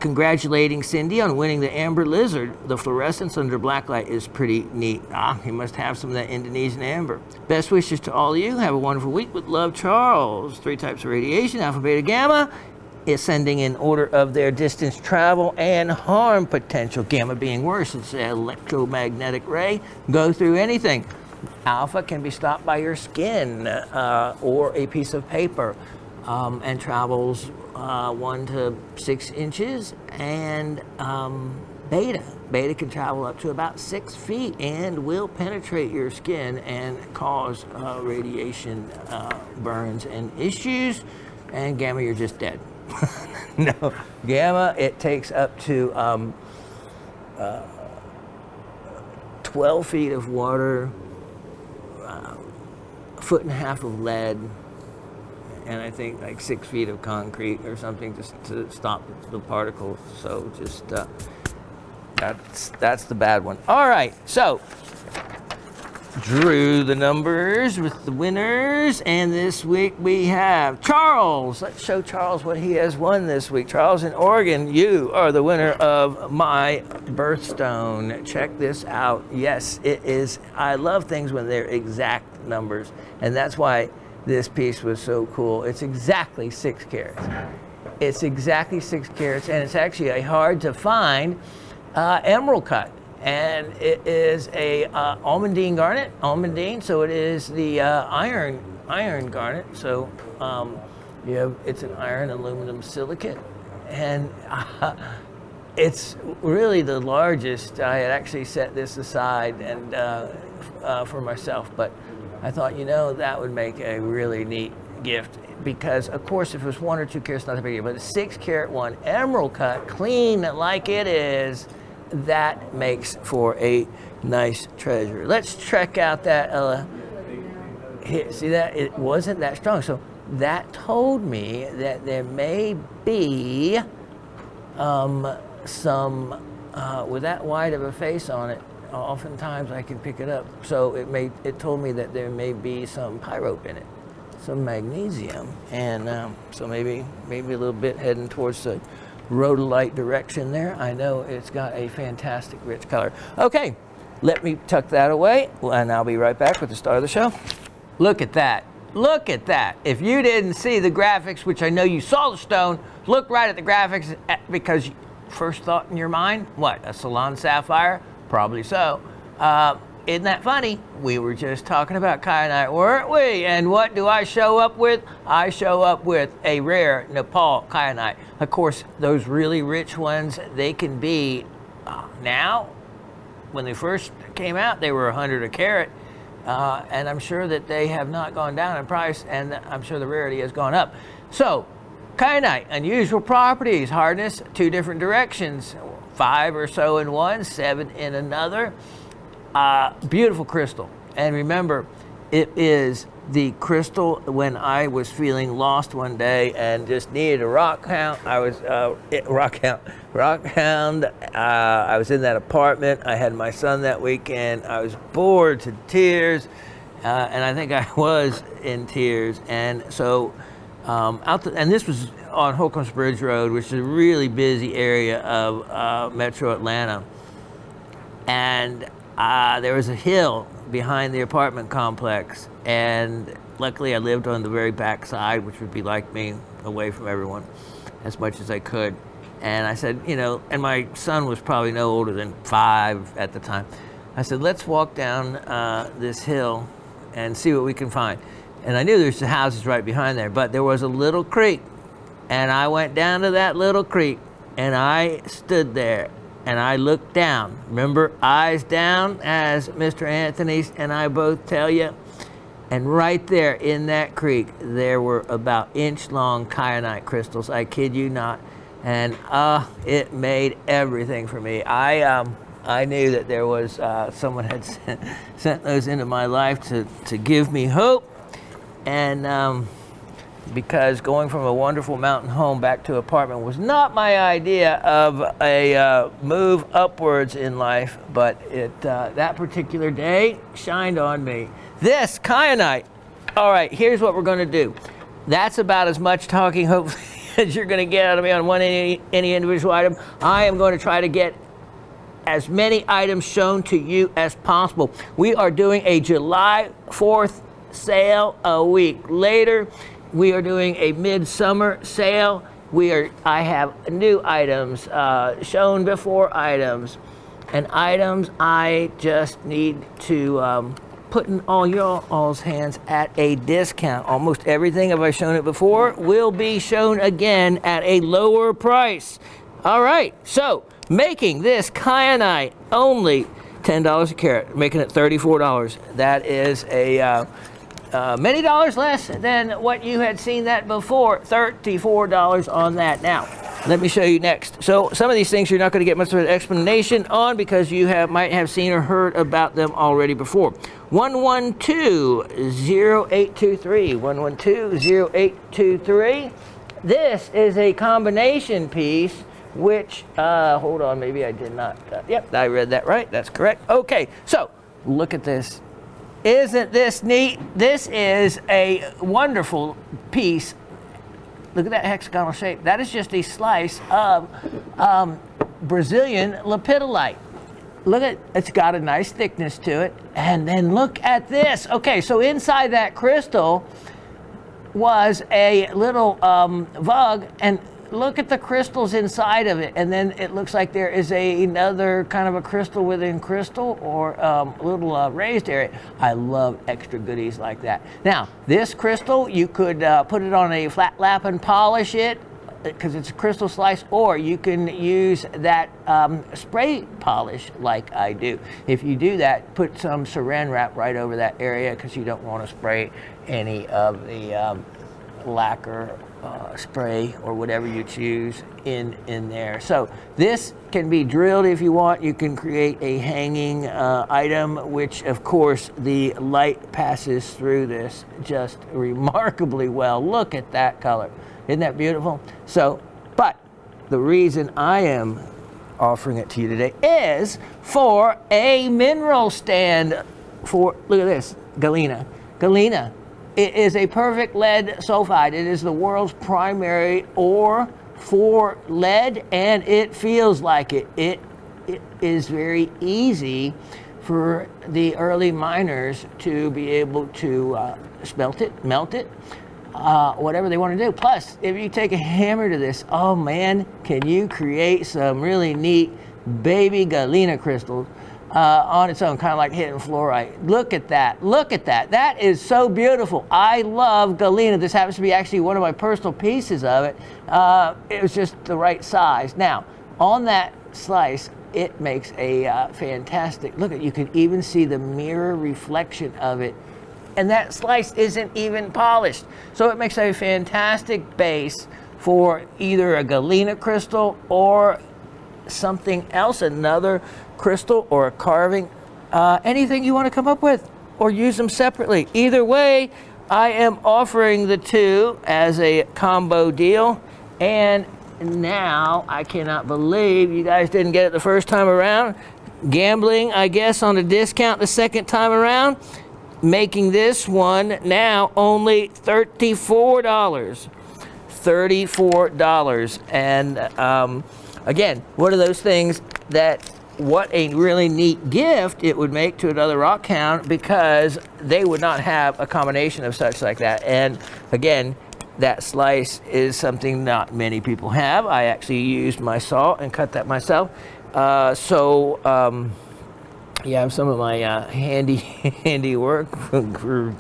Congratulating Cindy on winning the Amber Lizard. The fluorescence under blacklight is pretty neat. He must have some of that Indonesian amber. Best wishes to all of you. Have a wonderful week with love, Charles. 3 types of radiation, alpha, beta, gamma, ascending in order of their distance travel and harm potential. Gamma being worse, it's an electromagnetic ray. Go through anything. Alpha can be stopped by your skin or a piece of paper, and travels 1 to 6 inches, and beta can travel up to about 6 feet and will penetrate your skin and cause radiation burns and issues. And gamma, you're just dead. No, gamma, it takes up to 12 feet of water, 1.5 foot of lead, and I think like 6 feet of concrete or something, just to stop the particles. So just that's the bad one. All right, so drew the numbers with the winners, and this week we have Charles. Let's show Charles what he has won this week. Charles in Oregon, you are the winner of my birthstone. Check this out. Yes, it is. I love things when they're exact numbers, and that's why this piece was so cool. It's exactly 6 carats. It's exactly 6 carats, and it's actually a hard to find emerald cut. And it is a almandine garnet, so it is the iron garnet. So it's an iron aluminum silicate, and it's really the largest. I had actually set this aside and for myself, but I thought, that would make a really neat gift, because of course if it was 1 or 2 carats, not a big deal, but a 6 carat one, emerald cut, clean like it is, that makes for a nice treasure. Let's check out that. See that? It wasn't that strong. So that told me that there may be some, with that wide of a face on it, oftentimes I can pick it up. So it told me that there may be some pyrope in it, some magnesium, and so maybe a little bit heading towards the rhodolite direction there. I know it's got a fantastic rich color. Okay, let me tuck that away, and I'll be right back with the star of the show. Look at that. Look at that. If you didn't see the graphics, which I know you saw the stone, look right at the graphics, because first thought in your mind, what, a Ceylon sapphire? Probably so. Isn't that funny? We were just talking about kyanite, weren't we? And what do I show up with? I show up with a rare Nepal kyanite. Of course, those really rich ones, they can be, now, when they first came out, they were 100 a carat. And I'm sure that they have not gone down in price, and I'm sure the rarity has gone up. So, kyanite, unusual properties, hardness, 2 different directions, 5 or so in one, 7 in another. Beautiful crystal. And remember, it is the crystal when I was feeling lost one day and just needed a rock hound. I was rock hound. I was in that apartment. I had my son that weekend. I was bored to tears, and I think I was in tears. And so and this was on Holcomb's Bridge Road, which is a really busy area of Metro Atlanta. And there was a hill behind the apartment complex, and luckily I lived on the very back side, which would be like me, away from everyone as much as I could. And I said, and my son was probably no older than 5 at the time. I said, let's walk down this hill and see what we can find. And I knew there's the houses right behind there, but there was a little creek, and I went down to that little creek, and I stood there. And I looked down. Remember, eyes down, as Mr. Anthony and I both tell you. And right there in that creek, there were about inch-long kyanite crystals. I kid you not. And it made everything for me. I knew that there was someone had sent those into my life to give me hope. And because going from a wonderful mountain home back to apartment was not my idea of a move upwards in life, but that particular day shined on me. This kyanite. All right, here's what we're going to do. That's about as much talking, hopefully, as you're going to get out of me on any individual item. I am going to try to get as many items shown to you as possible. We are doing a July 4th sale a week later. We are doing a midsummer sale. I have new items, shown before items, and items I just need to put in all y'all's hands at a discount. Almost everything, if I've shown it before, will be shown again at a lower price. All right, so making this kyanite only $10 a carat, making it $34. That is a many dollars less than what you had seen that before. $34 on that. Now, let me show you next. So some of these things you're not going to get much of an explanation on because you might have seen or heard about them already before. 112-0823. 112-0823. This is a combination piece which, hold on, maybe I did not. Yep, I read that right. That's correct. Okay, so look at this. Isn't this neat? This is a wonderful piece. Look at that hexagonal shape. That is just a slice of Brazilian lepidolite. Look at, it's got a nice thickness to it. And then look at this. Okay, so inside that crystal was a little vug, and look at the crystals inside of it. And then it looks like there is another kind of a crystal within crystal, or a little raised area. I love extra goodies like that. Now, this crystal, you could put it on a flat lap and polish it, because it's a crystal slice, or you can use that spray polish like I do. If you do that, put some saran wrap right over that area, because you don't want to spray any of the lacquer spray or whatever you choose in there. So this can be drilled if you want. You can create a hanging item, which of course the light passes through this just remarkably well. Look at that color. Isn't that beautiful? So, but the reason I am offering it to you today is for a mineral stand for, look at this, galena. Galena. It is a perfect lead sulfide. It is the world's primary ore for lead, and it feels like it. It is very easy for the early miners to be able to smelt it, melt it, whatever they want to do. Plus, if you take a hammer to this, oh man, can you create some really neat baby galena crystals on its own, kind of like hitting fluorite. Look at that. Look at that. That is so beautiful. I love galena. This happens to be actually one of my personal pieces of it. It was just the right size. Now, on that slice, it makes a fantastic, look at, you can even see the mirror reflection of it. And that slice isn't even polished. So it makes a fantastic base for either a galena crystal or something else, another crystal or a carving, anything you want to come up with, or use them separately. Either way, I am offering the two as a combo deal. And now I cannot believe you guys didn't get it the first time around. Gambling, I guess, on a discount the second time around, making this one now only $34. $34. And again, one of those things that, what a really neat gift it would make to another rock hound, because they would not have a combination of such like that. And again, that slice is something not many people have. I actually used my saw and cut that myself. Yeah, some of my handy work, for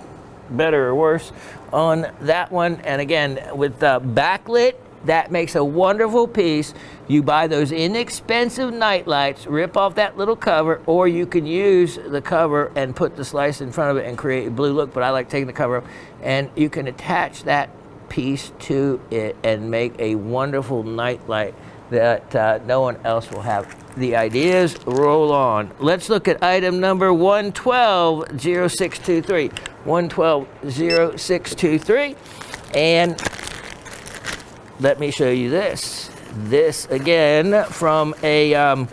better or worse, on that one. And again, with backlit that makes a wonderful piece. You buy those inexpensive night lights, rip off that little cover, or you can use the cover and put the slice in front of it and create a blue look, but I like taking the cover off. And you can attach that piece to it and make a wonderful night light that no one else will have. The ideas roll on. Let's look at item number 112-0623. 112-0623. And let me show you this. This again from a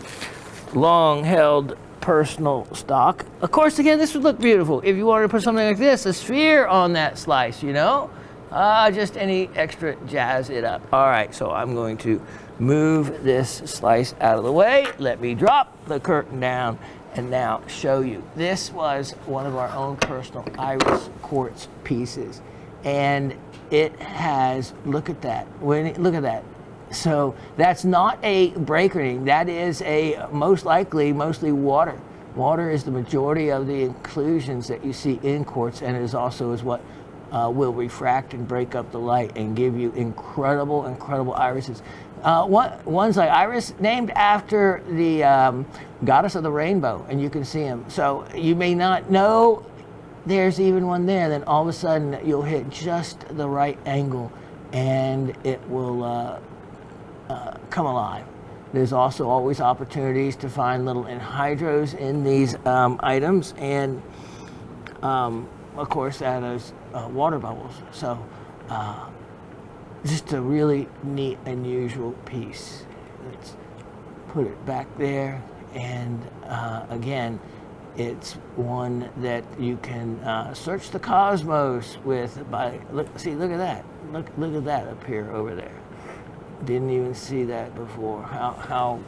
long-held personal stock. Of course, again, this would look beautiful if you wanted to put something like this, a sphere on that slice, you know? Just any extra jazz it up. All right, so I'm going to move this slice out of the way. Let me drop the curtain down and now show you. This was one of our own personal iris quartz pieces. And it has, look at that. Look at that. So that's not a break or anything. That is a mostly water. Water is the majority of the inclusions that you see in quartz, and it is also what will refract and break up the light and give you incredible irises. One's like Iris, named after the goddess of the rainbow, and you can see them. So you may not know there's even one there, then all of a sudden you'll hit just the right angle and it will come alive. There's also always opportunities to find little anhydros in these items, and of course that is water bubbles. So just a really neat, unusual piece. Let's put it back there, and again, it's one that you can search the cosmos with. Look at that. Look at that up here over there. Didn't even see that before. How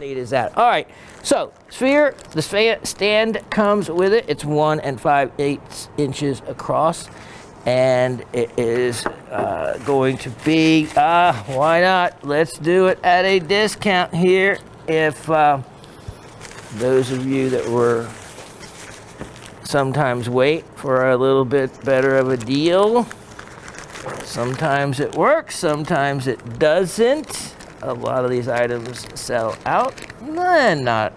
neat is that? All right, so sphere, the stand comes with it. It's 1 5/8 inches across, and it is going to be, why not? Let's do it at a discount here. If those of you that were sometimes wait for a little bit better of a deal. Sometimes it works, sometimes it doesn't. A lot of these items sell out, not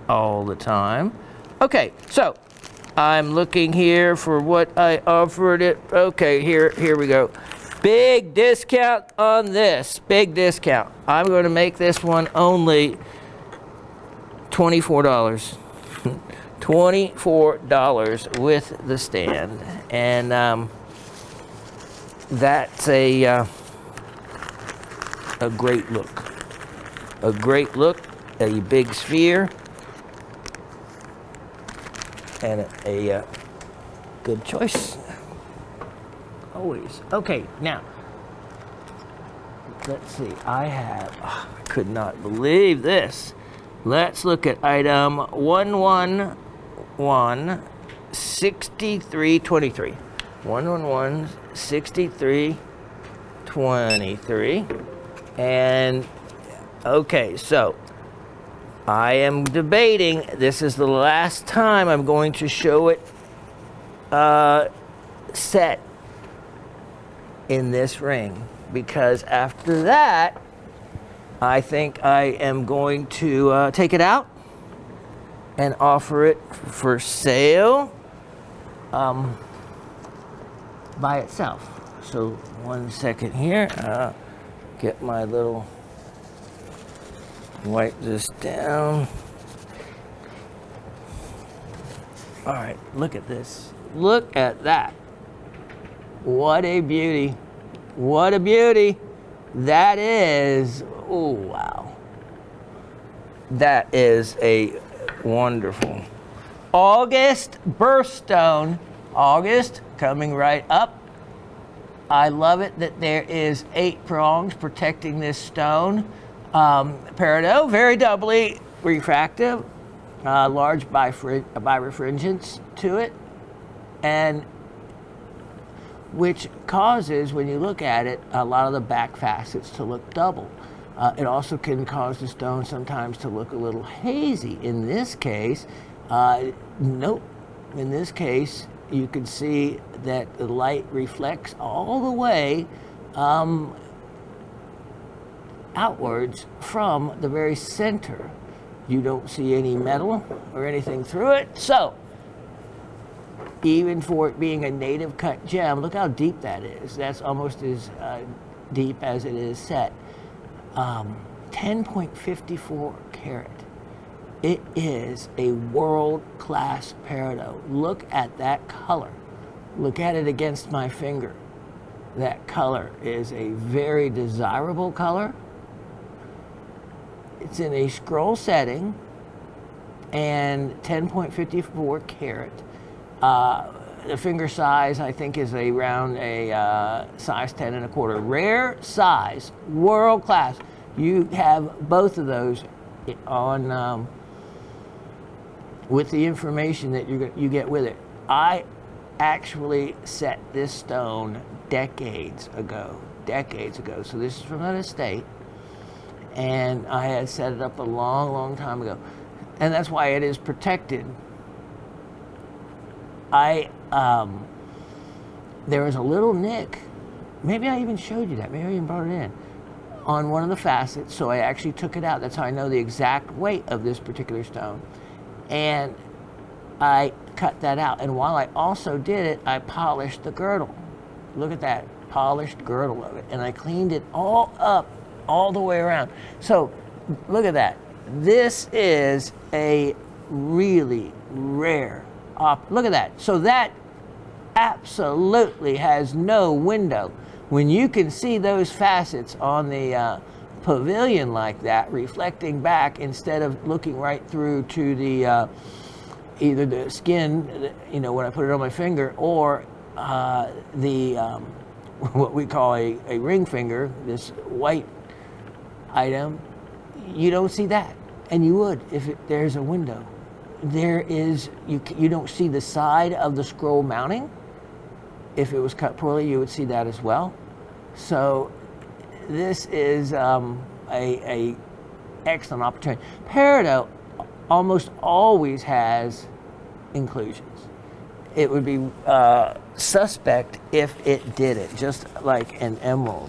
all the time. Okay, so I'm looking here for what I offered it. Okay, here we go. Big discount on this, big discount. I'm going to make this one only $24. $24 with the stand, and that's a great look. A great look, a big sphere, and a good choice. Always. Okay, now let's see. I could not believe this. Let's look at item 111-6323. 111-6323. And okay, so I am debating. This is the last time I'm going to show it set in this ring, because after that I think I am going to take it out and offer it for sale by itself. So 1 second here. Get my little, wipe this down. All right, look at this. Look at that. What a beauty. What a beauty. That is, oh wow. That is a wonderful August birthstone. August coming right up. I love it that there is 8 prongs protecting this stone. Peridot, very doubly refractive, large birefringence to it, and which causes, when you look at it, a lot of the back facets to look double. It also can cause the stone sometimes to look a little hazy. In this case, nope. In this case, you can see that the light reflects all the way outwards from the very center. You don't see any metal or anything through it. So even for it being a native cut gem, look how deep that is. That's almost as deep as it is set. 10.54 carat. It is a world-class peridot. Look at that color. Look at it against my finger. That color is a very desirable color. It's in a scroll setting and 10.54 carat. The finger size, I think, is around a size 10 1/4. Rare size, world class. You have both of those on with the information that you get with it. I actually set this stone decades ago. So this is from an estate, and I had set it up a long, long time ago, and that's why it is protected. There was a little nick. Maybe I even showed you that. Maybe I even brought it in on one of the facets. So I actually took it out. That's how I know the exact weight of this particular stone. And I cut that out. And while I also did it, I polished the girdle. Look at that polished girdle of it. And I cleaned it all up, all the way around. So look at that. This is a really rare look at that. So that absolutely has no window. When you can see those facets on the pavilion like that, reflecting back instead of looking right through to the either the skin, you know, when I put it on my finger, or the what we call a ring finger, this white item, you don't see that, and you would if there's a window. There is, you don't see the side of the scroll mounting. If it was cut poorly, you would see that as well. So this is a excellent opportunity. Peridot almost always has inclusions. It would be suspect if it didn't, just like an emerald.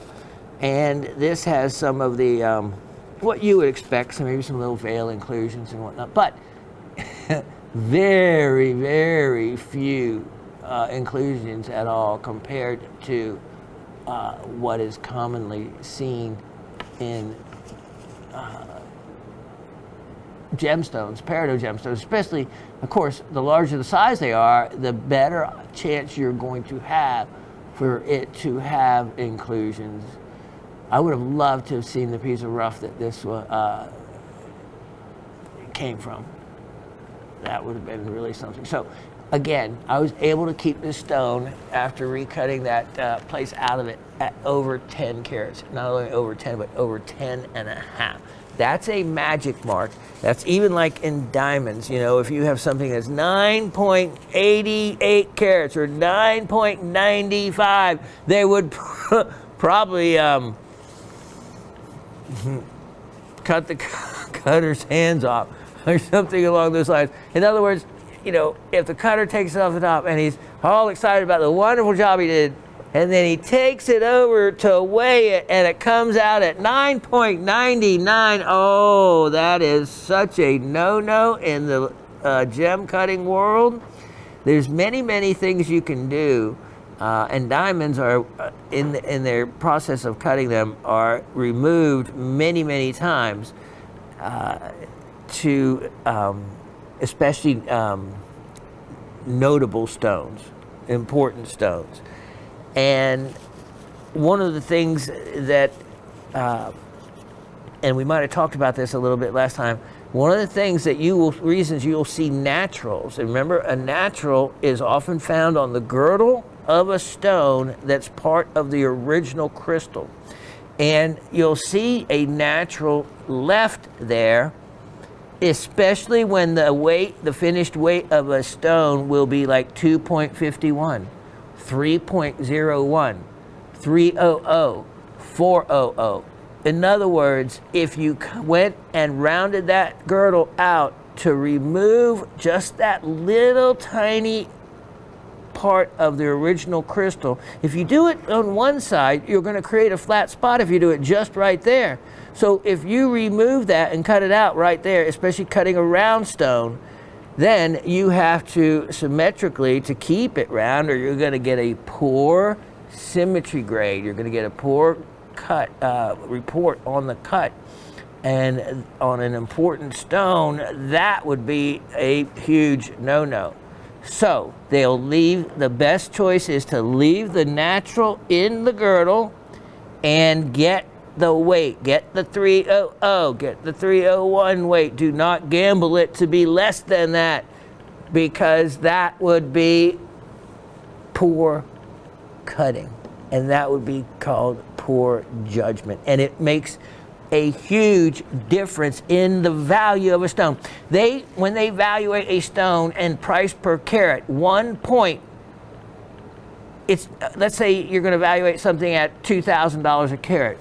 And this has some of the what you would expect, so maybe some little veil inclusions and whatnot, but very, very few inclusions at all compared to what is commonly seen in gemstones, peridot gemstones, especially, of course, the larger the size they are, the better chance you're going to have for it to have inclusions. I would have loved to have seen the piece of rough that this came from. That would have been really something. So again, I was able to keep this stone after recutting that place out of it at over 10 carats. Not only over 10, but over 10 and a half. That's a magic mark. That's even like in diamonds, you know, if you have something that's 9.88 carats or 9.95, they would probably cut the cutter's hands off or something along those lines. In other words, you know, if the cutter takes it off the top and he's all excited about the wonderful job he did, and then he takes it over to weigh it and it comes out at 9.99, oh, that is such a no-no in the gem cutting world. There's many, many things you can do, and diamonds are, in their process of cutting them, are removed many, many times to especially notable stones, important stones. And one of the things that, and we might have talked about this a little bit last time, one of the things that reasons you'll see naturals, and remember, a natural is often found on the girdle of a stone that's part of the original crystal. And you'll see a natural left there, especially when the finished weight of a stone will be like 2.51, 3.01, 300, 400. In other words, if you went and rounded that girdle out to remove just that little tiny part of the original crystal. If you do it on one side, you're going to create a flat spot if you do it just right there. So if you remove that and cut it out right there, especially cutting a round stone, then you have to symmetrically to keep it round, or you're going to get a poor symmetry grade. You're going to get a poor cut report on the cut. And on an important stone, that would be a huge no-no. So they'll leave, the best choice is to leave the natural in the girdle and get the weight, get the 300, get the 301 weight. Do not gamble it to be less than that, because that would be poor cutting, and that would be called poor judgment, and it makes a huge difference in the value of a stone. When they evaluate a stone and price per carat, 1 point, it's, let's say you're going to evaluate something at $2,000 a carat.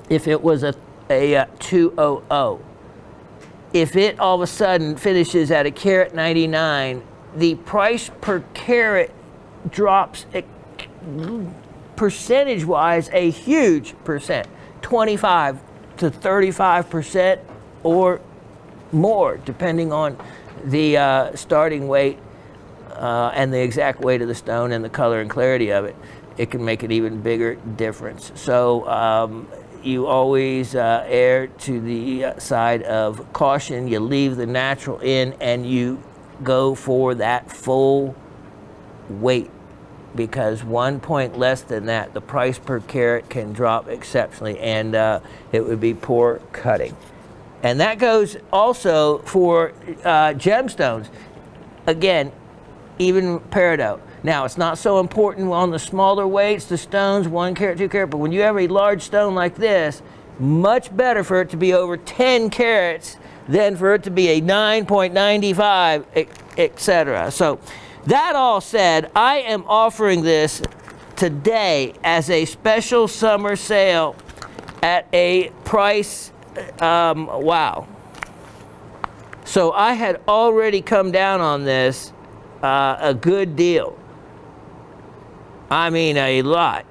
If it was a 200, if it all of a sudden finishes at a carat 99, the price per carat drops percentage-wise a huge percent, 25 to 35% or more, depending on the starting weight and the exact weight of the stone and the color and clarity of it. It can make an even bigger difference. So you always err to the side of caution. You leave the natural in and you go for that full weight, because 1 point less than that, the price per carat can drop exceptionally, and it would be poor cutting. And that goes also for gemstones. Again, even peridot. Now, it's not so important on the smaller weights, the stones, 1 carat, 2 carat, but when you have a large stone like this, much better for it to be over 10 carats than for it to be a 9.95, etc. So, that all said, I am offering this today as a special summer sale at a price, wow. So I had already come down on this a good deal. I mean, a lot.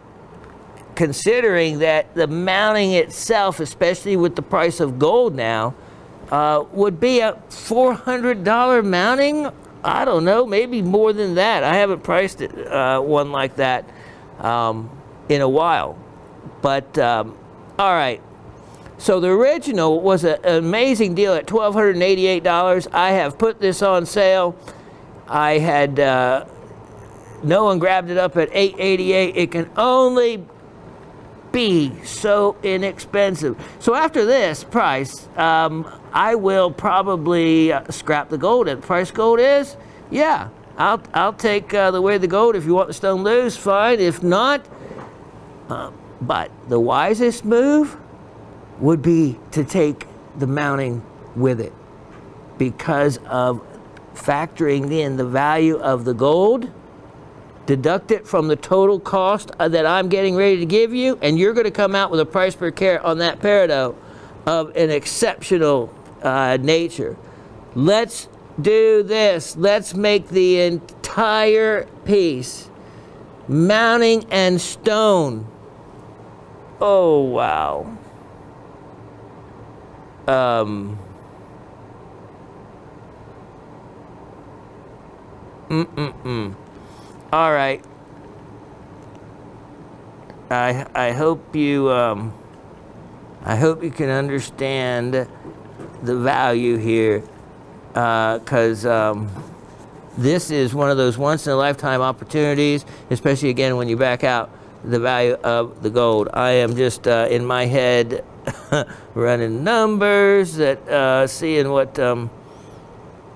Considering that the mounting itself, especially with the price of gold now, would be a $400 mounting. I don't know, maybe more than that. I haven't priced it, one like that in a while. But, all right. So the original was an amazing deal at $1,288. I have put this on sale. I had, no one grabbed it up at $888. It can only be so inexpensive. So after this price, I will probably scrap the gold at the price gold is. Yeah, I'll take the way of the gold. If you want the stone loose, fine. If not, but the wisest move would be to take the mounting with it, because of factoring in the value of the gold, deduct it from the total cost that I'm getting ready to give you, and you're going to come out with a price per carat on that peridot of an exceptional nature. Let's do this. Let's make the entire piece mounting and stone. Oh, wow. All right. I hope you can understand the value here, because this is one of those once in a lifetime opportunities, especially again when you back out the value of the gold. I am just in my head running numbers that seeing what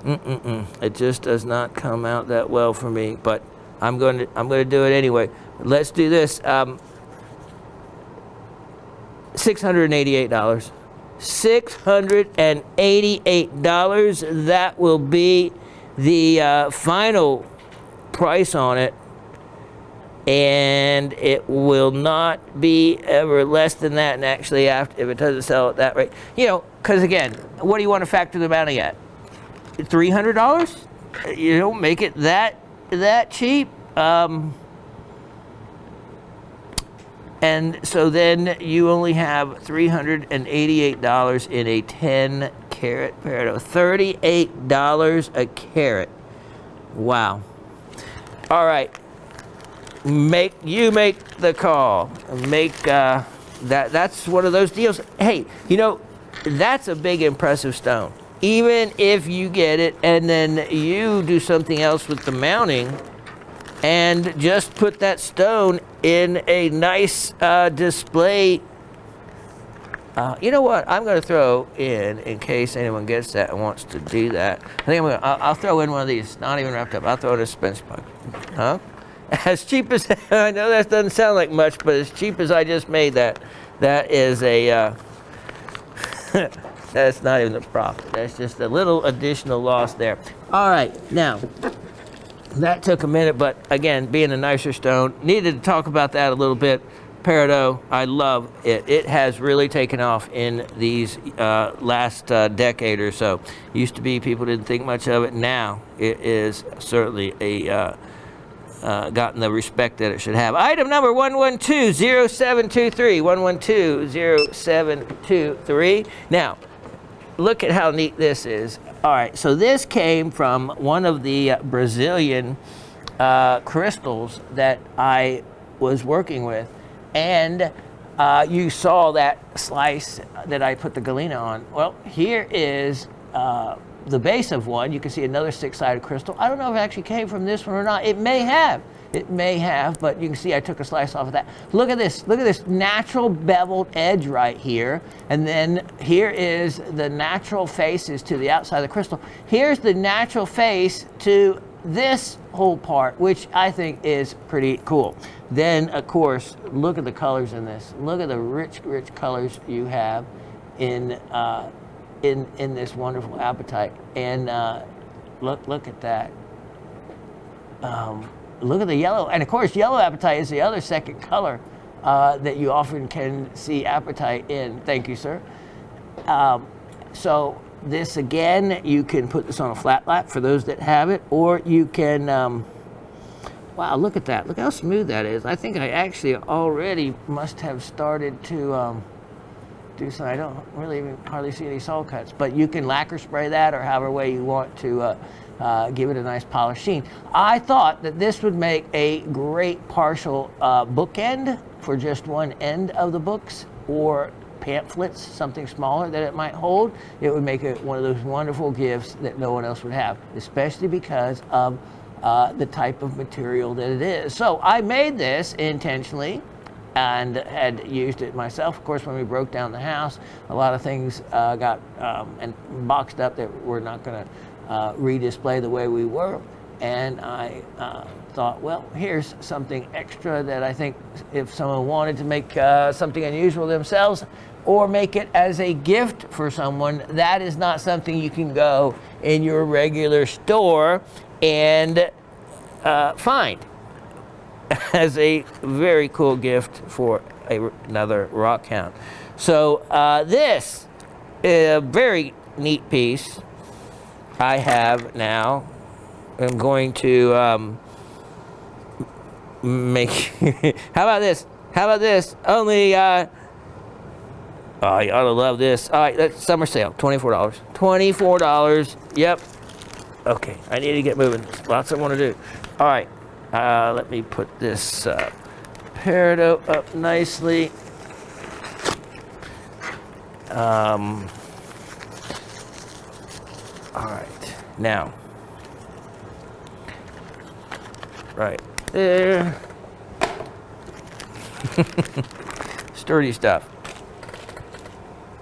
it just does not come out that well for me, but I'm going to do it anyway. Let's do this. $688. $688. That will be the final price on it, and it will not be ever less than that. And actually, if it doesn't sell at that rate, because again, what do you want to factor the mounting at? $300? You don't make it that that cheap. And so then you only have $388 in a 10 carat peridot. $38 a carat. Wow. All right. Make the call. That's one of those deals. Hey, you know, that's a big impressive stone. Even if you get it and then you do something else with the mounting and just put that stone in a nice display. You know what? I'm going to throw in case anyone gets that and wants to do that. I think I'll throw in one of these, not even wrapped up. I'll throw in a suspension box. Huh? As cheap as, I know that doesn't sound like much, but as cheap as I just made that is a, that's not even a profit. That's just a little additional loss there. All right, now, that took a minute, but again, being a nicer stone, needed to talk about that a little bit. Peridot, I love it. It has really taken off in these last decade or so. Used to be people didn't think much of it. Now it is certainly a gotten the respect that it should have. Item number 1120723. 1120723. Now, look at how neat this is. All right, so this came from one of the Brazilian crystals that I was working with. And you saw that slice that I put the galena on. Well, here is the base of one. You can see another six-sided crystal. I don't know if it actually came from this one or not. It may have. It may have, but you can see I took a slice off of that. Look at this. Look at this natural beveled edge right here. And then here is the natural faces to the outside of the crystal. Here's the natural face to this whole part, which I think is pretty cool. Then, of course, look at the colors in this. Look at the rich, rich colors you have in this wonderful apatite. And look at that. Look at the yellow. And, of course, yellow apatite is the other second color that you often can see apatite in. Thank you, sir. So this, again, you can put this on a flat lap for those that have it, or you can, wow, look at that. Look how smooth that is. I think I actually already must have started to do some. I don't really even hardly see any saw cuts, but you can lacquer spray that or however way you want to give it a nice polished sheen. I thought that this would make a great partial bookend for just one end of the books, or pamphlets, something smaller that it might hold. It would make it one of those wonderful gifts that no one else would have, especially because of the type of material that it is. So I made this intentionally and had used it myself. Of course, when we broke down the house, a lot of things got and boxed up that we're not going to redisplay the way we were. And I thought, well, here's something extra that I think if someone wanted to make something unusual themselves or make it as a gift for someone, that is not something you can go in your regular store and find as a very cool gift for another rock hound. So this is a very neat piece I have now. I'm going to make, how about this? How about this? Only, oh, you ought to love this. All right, that's summer sale, $24. $24, yep. Okay, I need to get moving. Lots I want to do. All right, let me put this peridot up nicely. All right, now, right there. Sturdy stuff.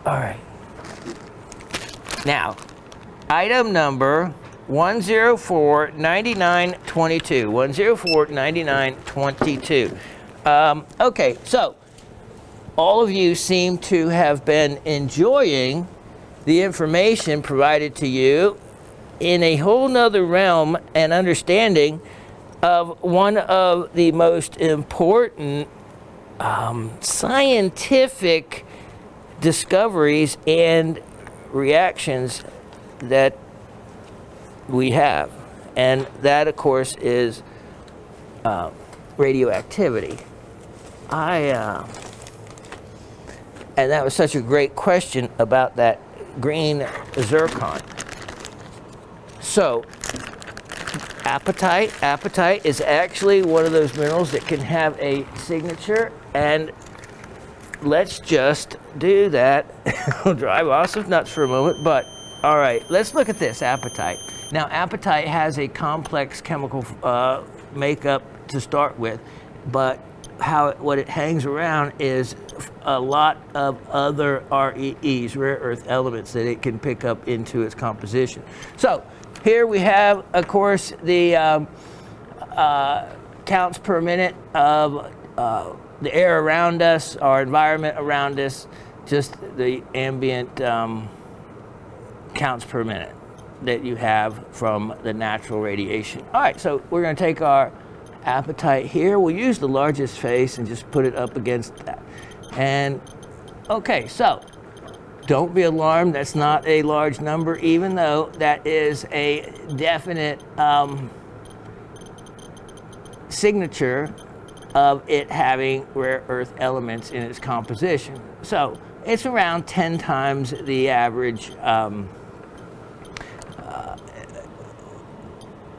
All right. Now, item number 1049922. 1049922. Okay, so all of you seem to have been enjoying the information provided to you in a whole nother realm and understanding of one of the most important scientific discoveries and reactions that we have. And that, of course, is radioactivity. And that was such a great question about that green zircon. So, apatite. Apatite is actually one of those minerals that can have a signature, and let's just do that. We'll drive off some nuts for a moment, but all right, let's look at this apatite. Now, apatite has a complex chemical makeup to start with, but what it hangs around is a lot of other REEs, rare earth elements, that it can pick up into its composition. So here we have, of course, the counts per minute of the air around us, our environment around us, just the ambient counts per minute that you have from the natural radiation. All right, so we're going to take our apatite here. We'll use the largest face and just put it up against that. And okay, so don't be alarmed. That's not a large number, even though that is a definite signature of it having rare earth elements in its composition. So it's around 10 times the average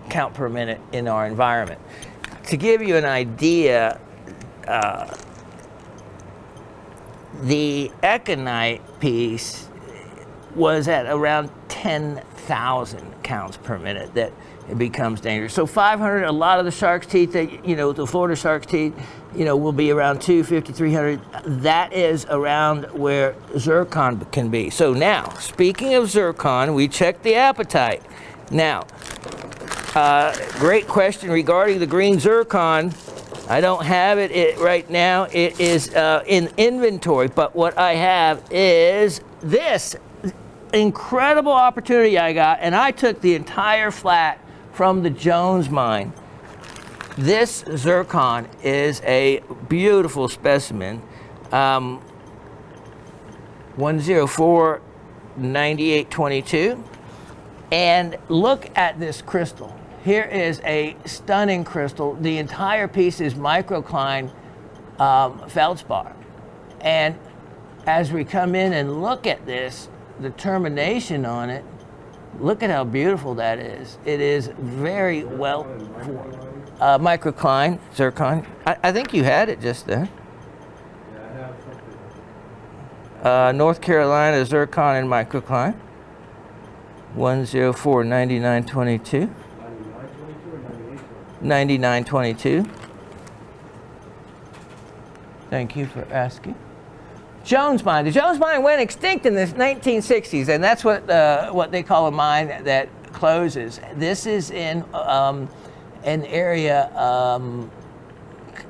count per minute in our environment. To give you an idea, the econite piece was at around 10,000 counts per minute that it becomes dangerous. So 500, a lot of the shark's teeth, that, the Florida shark's teeth, will be around 250, 300. That is around where zircon can be. So now, speaking of zircon, we checked the apatite. Now, great question regarding the green zircon. I don't have it right now. It is in inventory, but what I have is this incredible opportunity I got, and I took the entire flat from the Jones mine. This zircon is a beautiful specimen. 1049822. And look at this crystal. Here is a stunning crystal. The entire piece is microcline feldspar. And as we come in and look at this, the termination on it, look at how beautiful that is. It is very well formed. Microcline zircon. I think you had it just there. Yeah, I have something. North Carolina zircon and microcline. 1049922. 9922. Thank you for asking. Jones mine. The Jones mine went extinct in the 1960s, and that's what they call a mine that closes. This is in an area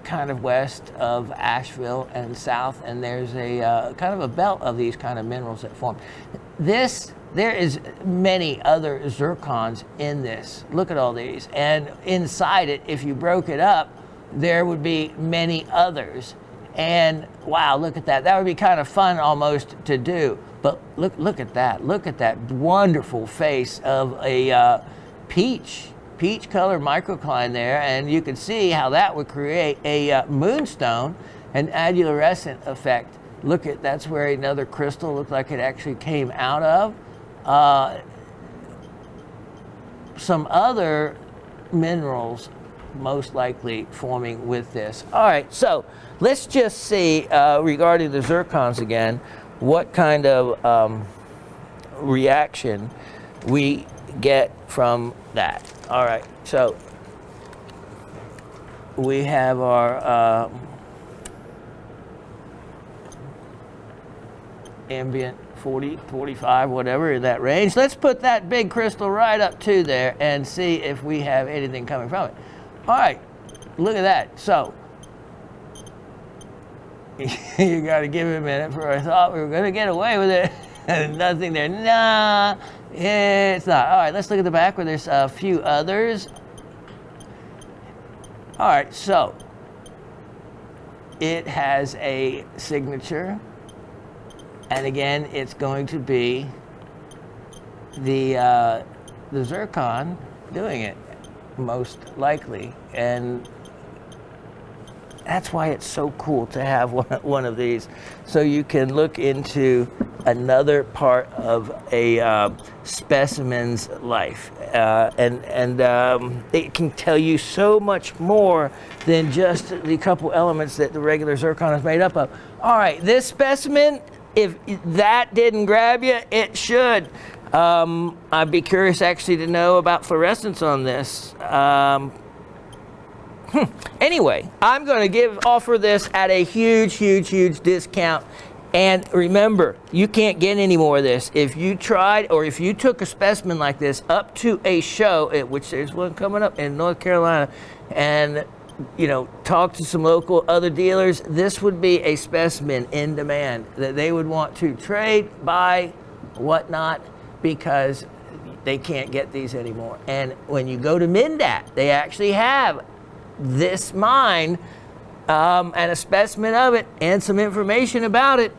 kind of west of Asheville and south, and there's a kind of a belt of these kind of minerals that form. There is many other zircons in this. Look at all these. And inside it, if you broke it up, there would be many others. And wow, look at that. That would be kind of fun almost to do. But look at that. Look at that wonderful face of a peach color microcline there. And you can see how that would create a moonstone, an adolescent effect. Look at, that's where another crystal looked like it actually came out of. Some other minerals most likely forming with this. All right, so let's just see regarding the zircons again, what kind of reaction we get from that. All right, so we have our ambient 40, 45, whatever, in that range. Let's put that big crystal right up to there and see if we have anything coming from it. All right, look at that. So, you got to give it a minute, for I thought we were going to get away with it. Nothing there. Nah, it's not. All right, let's look at the back where there's a few others. All right, so it has a signature. And again, it's going to be the zircon doing it. most likely. And that's why it's so cool to have one of these, so you can look into another part of a specimen's life, and it can tell you so much more than just the couple elements that the regular zircon is made up of. All right, this specimen, if that didn't grab you, it should. I'd be curious actually to know about fluorescence on this. Anyway, I'm going to offer this at a huge discount. And remember, you can't get any more of this. If you tried, or if you took a specimen like this up to a show, which there's one coming up in North Carolina, and talk to some local other dealers, this would be a specimen in demand that they would want to trade, buy, whatnot, because they can't get these anymore. And when you go to Mindat, they actually have this mine and a specimen of it and some information about it,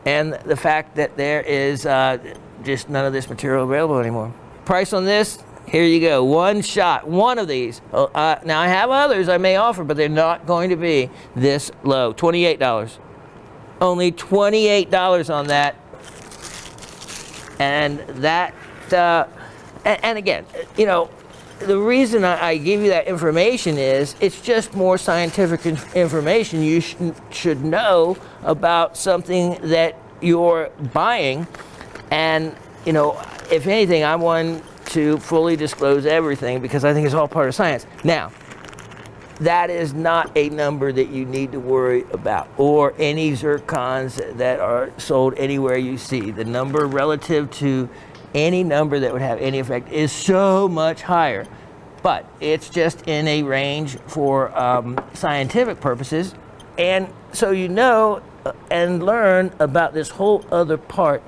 and the fact that there is just none of this material available anymore. Price on this, here you go, one shot, one of these. Now I have others I may offer, but they're not going to be this low. $28. Only $28 on that. And that, and again, the reason I give you that information is it's just more scientific information you should know about something that you're buying. And, if anything, I want to fully disclose everything because I think it's all part of science. Now, that is not a number that you need to worry about, or any zircons that are sold anywhere you see. The number relative to any number that would have any effect is so much higher, but it's just in a range for scientific purposes, and so and learn about this whole other part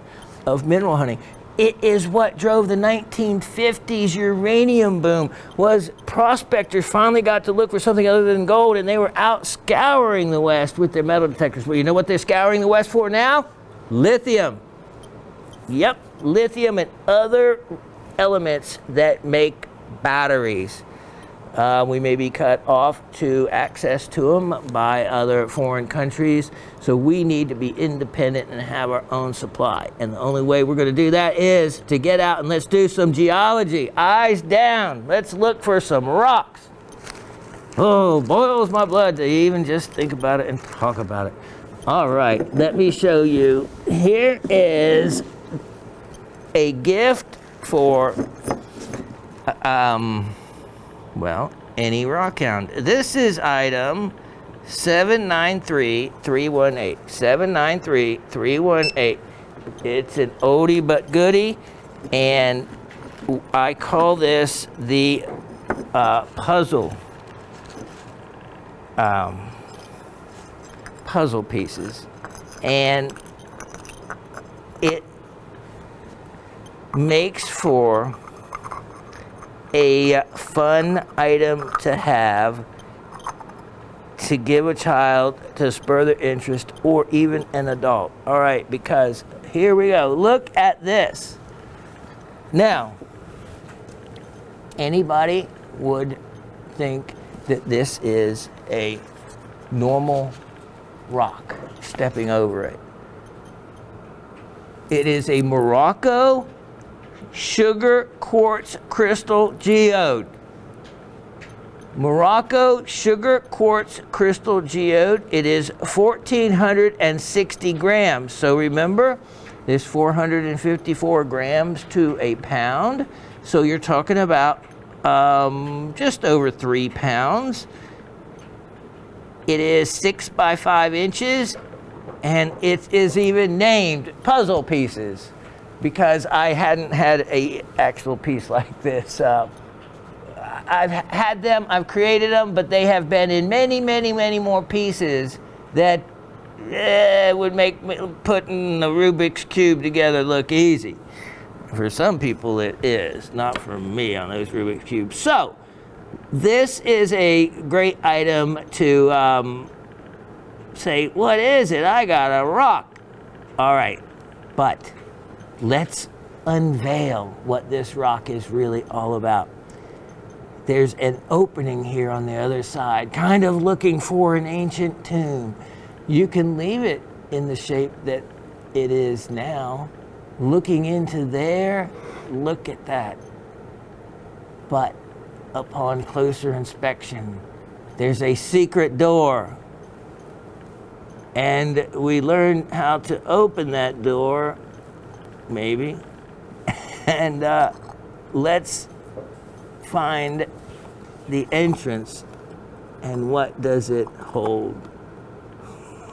of mineral hunting. It is what drove the 1950s uranium boom. Was prospectors finally got to look for something other than gold, and they were out scouring the West with their metal detectors. Well, you know what they're scouring the West for now? Lithium. Yep, lithium and other elements that make batteries. We may be cut off to access to them by other foreign countries, so we need to be independent and have our own supply. And the only way we're going to do that is to get out and let's do some geology. Eyes down. Let's look for some rocks. Oh, boils my blood to even just think about it and talk about it. All right, let me show you. Here is a gift for any rock hound. This is item 793318. 793318. It's an oldie but goodie, and I call this the puzzle pieces, and it makes for a fun item to have, to give a child to spur their interest, or even an adult. All right, because here we go. Look at this. Now, anybody would think that this is a normal rock, stepping over it. It is a Morocco sugar quartz crystal geode. Morocco sugar quartz crystal geode. It is 1,460 grams. So remember, there's 454 grams to a pound. So you're talking about just over 3 pounds. It is 6 by 5 inches, and it is even named puzzle pieces, because I hadn't had a actual piece like this. I've had them, I've created them, but they have been in many more pieces that would make putting a Rubik's Cube together look easy. For some people it is, not for me on those Rubik's Cubes. So, this is a great item to say, what is it? I got a rock. All right, but let's unveil what this rock is really all about. there's an opening here on the other side, kind of looking for an ancient tomb. You can leave it in the shape that it is now. Looking into there, look at that. But upon closer inspection, there's a secret door. And we learned how to open that door, maybe. And let's find the entrance. And what does it hold?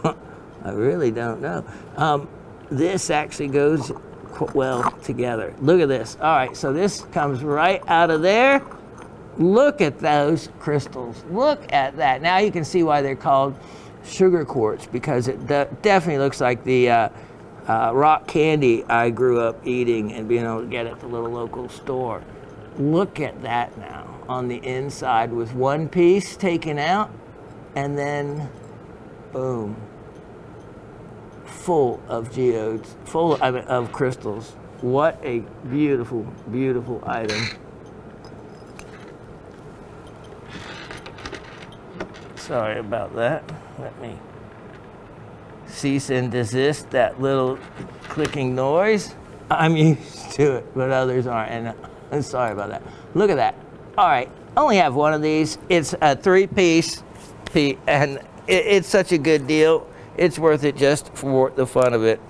I really don't know. This actually goes well together. Look at this. All right, so this comes right out of there. Look at those crystals. Look at that. Now you can see why they're called sugar quartz, because it definitely looks like the rock candy I grew up eating and being able to get at the little local store. Look at that now on the inside with one piece taken out and then boom, full of geodes, full of crystals. What a beautiful, beautiful item. Sorry about that. Let me cease and desist that little clicking noise. I'm used to it, but others aren't, and I'm sorry about that. Look at that. All right, I only have one of these. It's a 3-piece, and it's such a good deal. It's worth it just for the fun of it.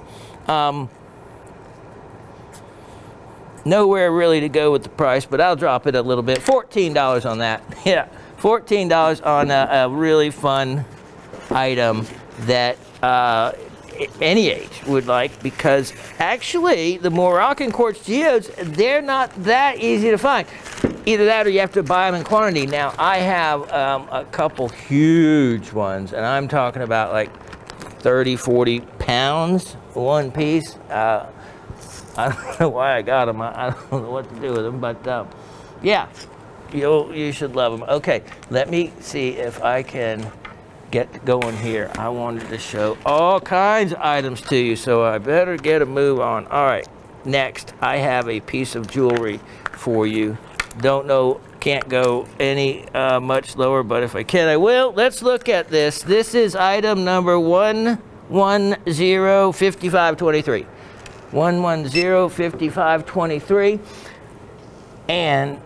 Nowhere really to go with the price, but I'll drop it a little bit. $14 on that. Yeah, $14 on a really fun item that any age would like, because actually the Moroccan quartz geodes, they're not that easy to find. Either that or you have to buy them in quantity. Now I have a couple huge ones, and I'm talking about like 30, 40 pounds, one piece. I don't know why I got them. I don't know what to do with them, but yeah, you should love them. Okay, let me see if I can get going here. I wanted to show all kinds of items to you, so I better get a move on. All right, next I have a piece of jewelry for you. Don't know, can't go any much lower, but if I can, I will. Let's look at this. This is item number 1105523. 1105523. And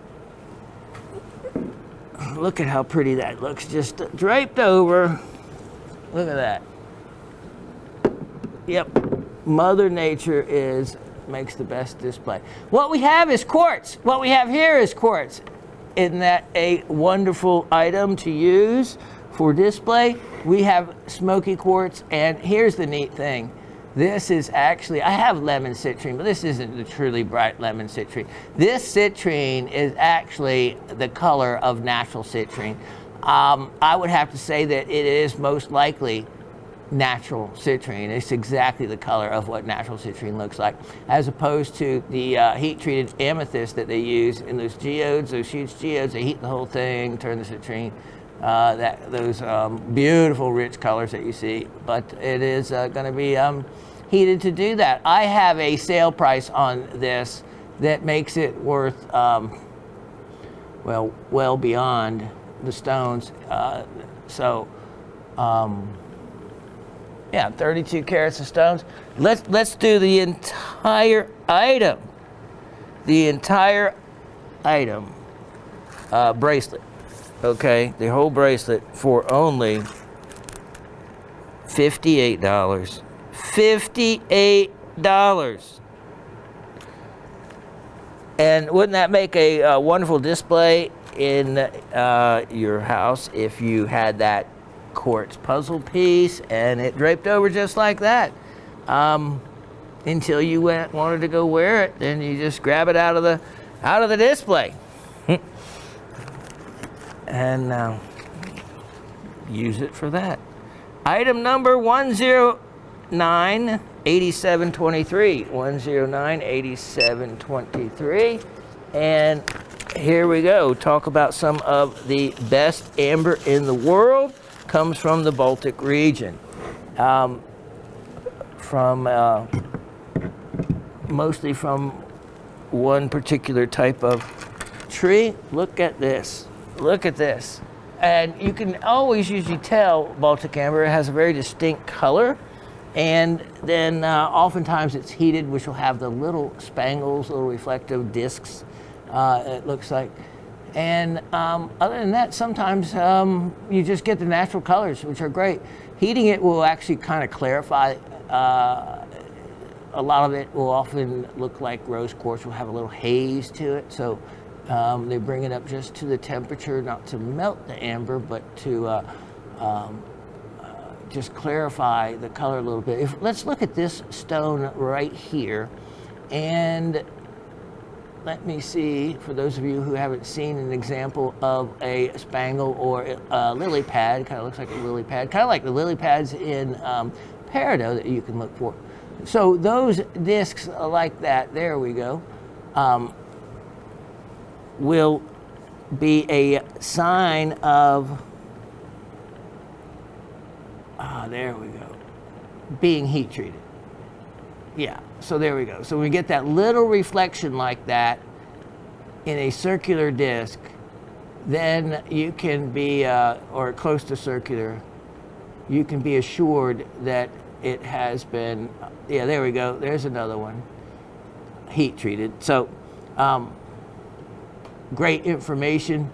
look at how pretty that looks, just draped over. Look at that. Yep, Mother Nature makes the best display. What we have is quartz. What we have here is quartz. Isn't that a wonderful item to use for display? We have smoky quartz, and here's the neat thing. This is actually, I have lemon citrine, but this isn't the truly bright lemon citrine. This citrine is actually the color of natural citrine. I would have to say that it is most likely natural citrine. It's exactly the color of what natural citrine looks like, as opposed to the heat-treated amethyst that they use in those geodes, those huge geodes. They heat the whole thing, turn the citrine, those beautiful rich colors that you see. But it is going to be heated to do that. I have a sale price on this that makes it worth well beyond the stones. Yeah, 32 carats of stones. Let's do the entire item. The entire item bracelet. Okay, the whole bracelet for only $58. $58. And wouldn't that make a wonderful display in your house if you had that quartz puzzle piece and it draped over just like that? Until you wanted to go wear it, then you just grab it out of the display and use it for that. Item number 1098723. 1098723. And here we go. Talk about some of the best amber in the world. Comes from the Baltic region. Mostly from one particular type of tree. Look at this. look at this. And you can always usually tell Baltic amber. It has a very distinct color. And then oftentimes it's heated, which will have the little spangles, little reflective discs, it looks like. And other than that, sometimes you just get the natural colors, which are great. Heating it will actually kind of clarify. A lot of it will often look like rose quartz, will have a little haze to it. So they bring it up just to the temperature, not to melt the amber, but to just clarify the color a little bit. Let's look at this stone right here. And let me see, for those of you who haven't seen an example of a spangle or a lily pad, kind of looks like a lily pad, kind of like the lily pads in peridot that you can look for. So those discs like that, there we go, will be a sign of, there we go, being heat treated. Yeah, so there we go. So we get that little reflection like that in a circular disc, then you can be, or close to circular, you can be assured that it has been, yeah, there we go. There's another one, heat treated. So great information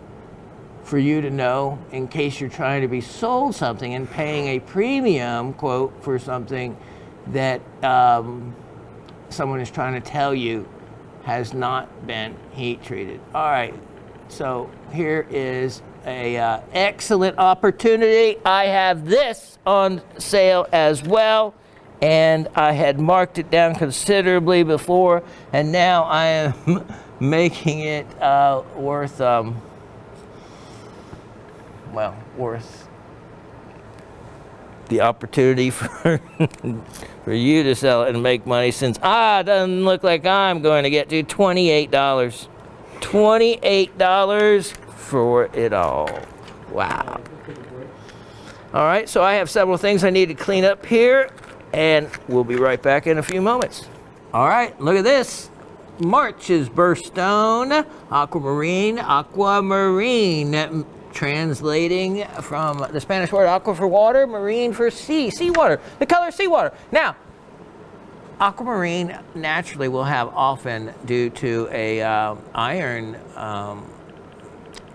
for you to know in case you're trying to be sold something and paying a premium quote for something that someone is trying to tell you has not been heat treated. All right, so here is a excellent opportunity. I have this on sale as well, and I had marked it down considerably before, and now I am making it worth worth the opportunity for for you to sell it and make money, since it doesn't look like I'm going to get to $28. $28 for it all. Wow. All right, so I have several things I need to clean up here, and we'll be right back in a few moments. All right, look at this. March's birthstone, aquamarine, translating from the Spanish word aqua for water, marine for sea, seawater, the color seawater. Now, aquamarine naturally will have often, due to a iron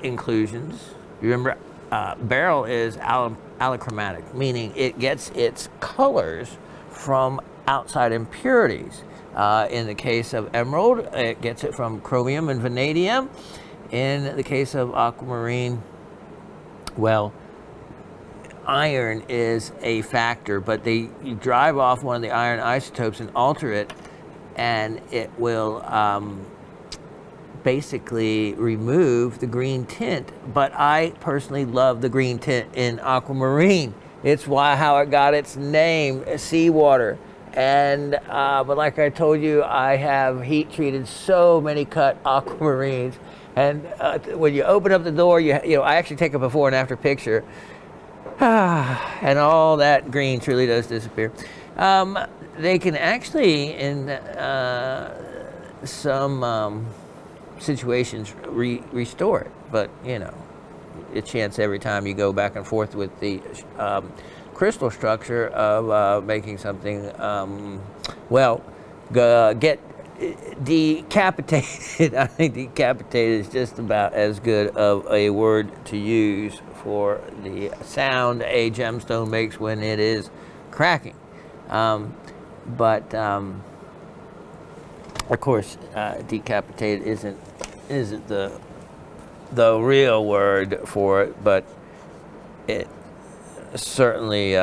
inclusions. Remember, beryl is allochromatic, meaning it gets its colors from outside impurities. In the case of emerald, it gets it from chromium and vanadium. In the case of aquamarine, well, iron is a factor, but you drive off one of the iron isotopes and alter it, and it will basically remove the green tint. But I personally love the green tint in aquamarine. It's how it got its name, seawater. And but like I told you, I have heat treated so many cut aquamarines, and when you open up the door, you know, I actually take a before and after picture, and all that green truly does disappear. They can actually, in some situations, restore it, but you know, a chance every time you go back and forth with the crystal structure of making something, get decapitated. I think decapitated is just about as good of a word to use for the sound a gemstone makes when it is cracking. But of course, decapitated isn't the real word for it, but it certainly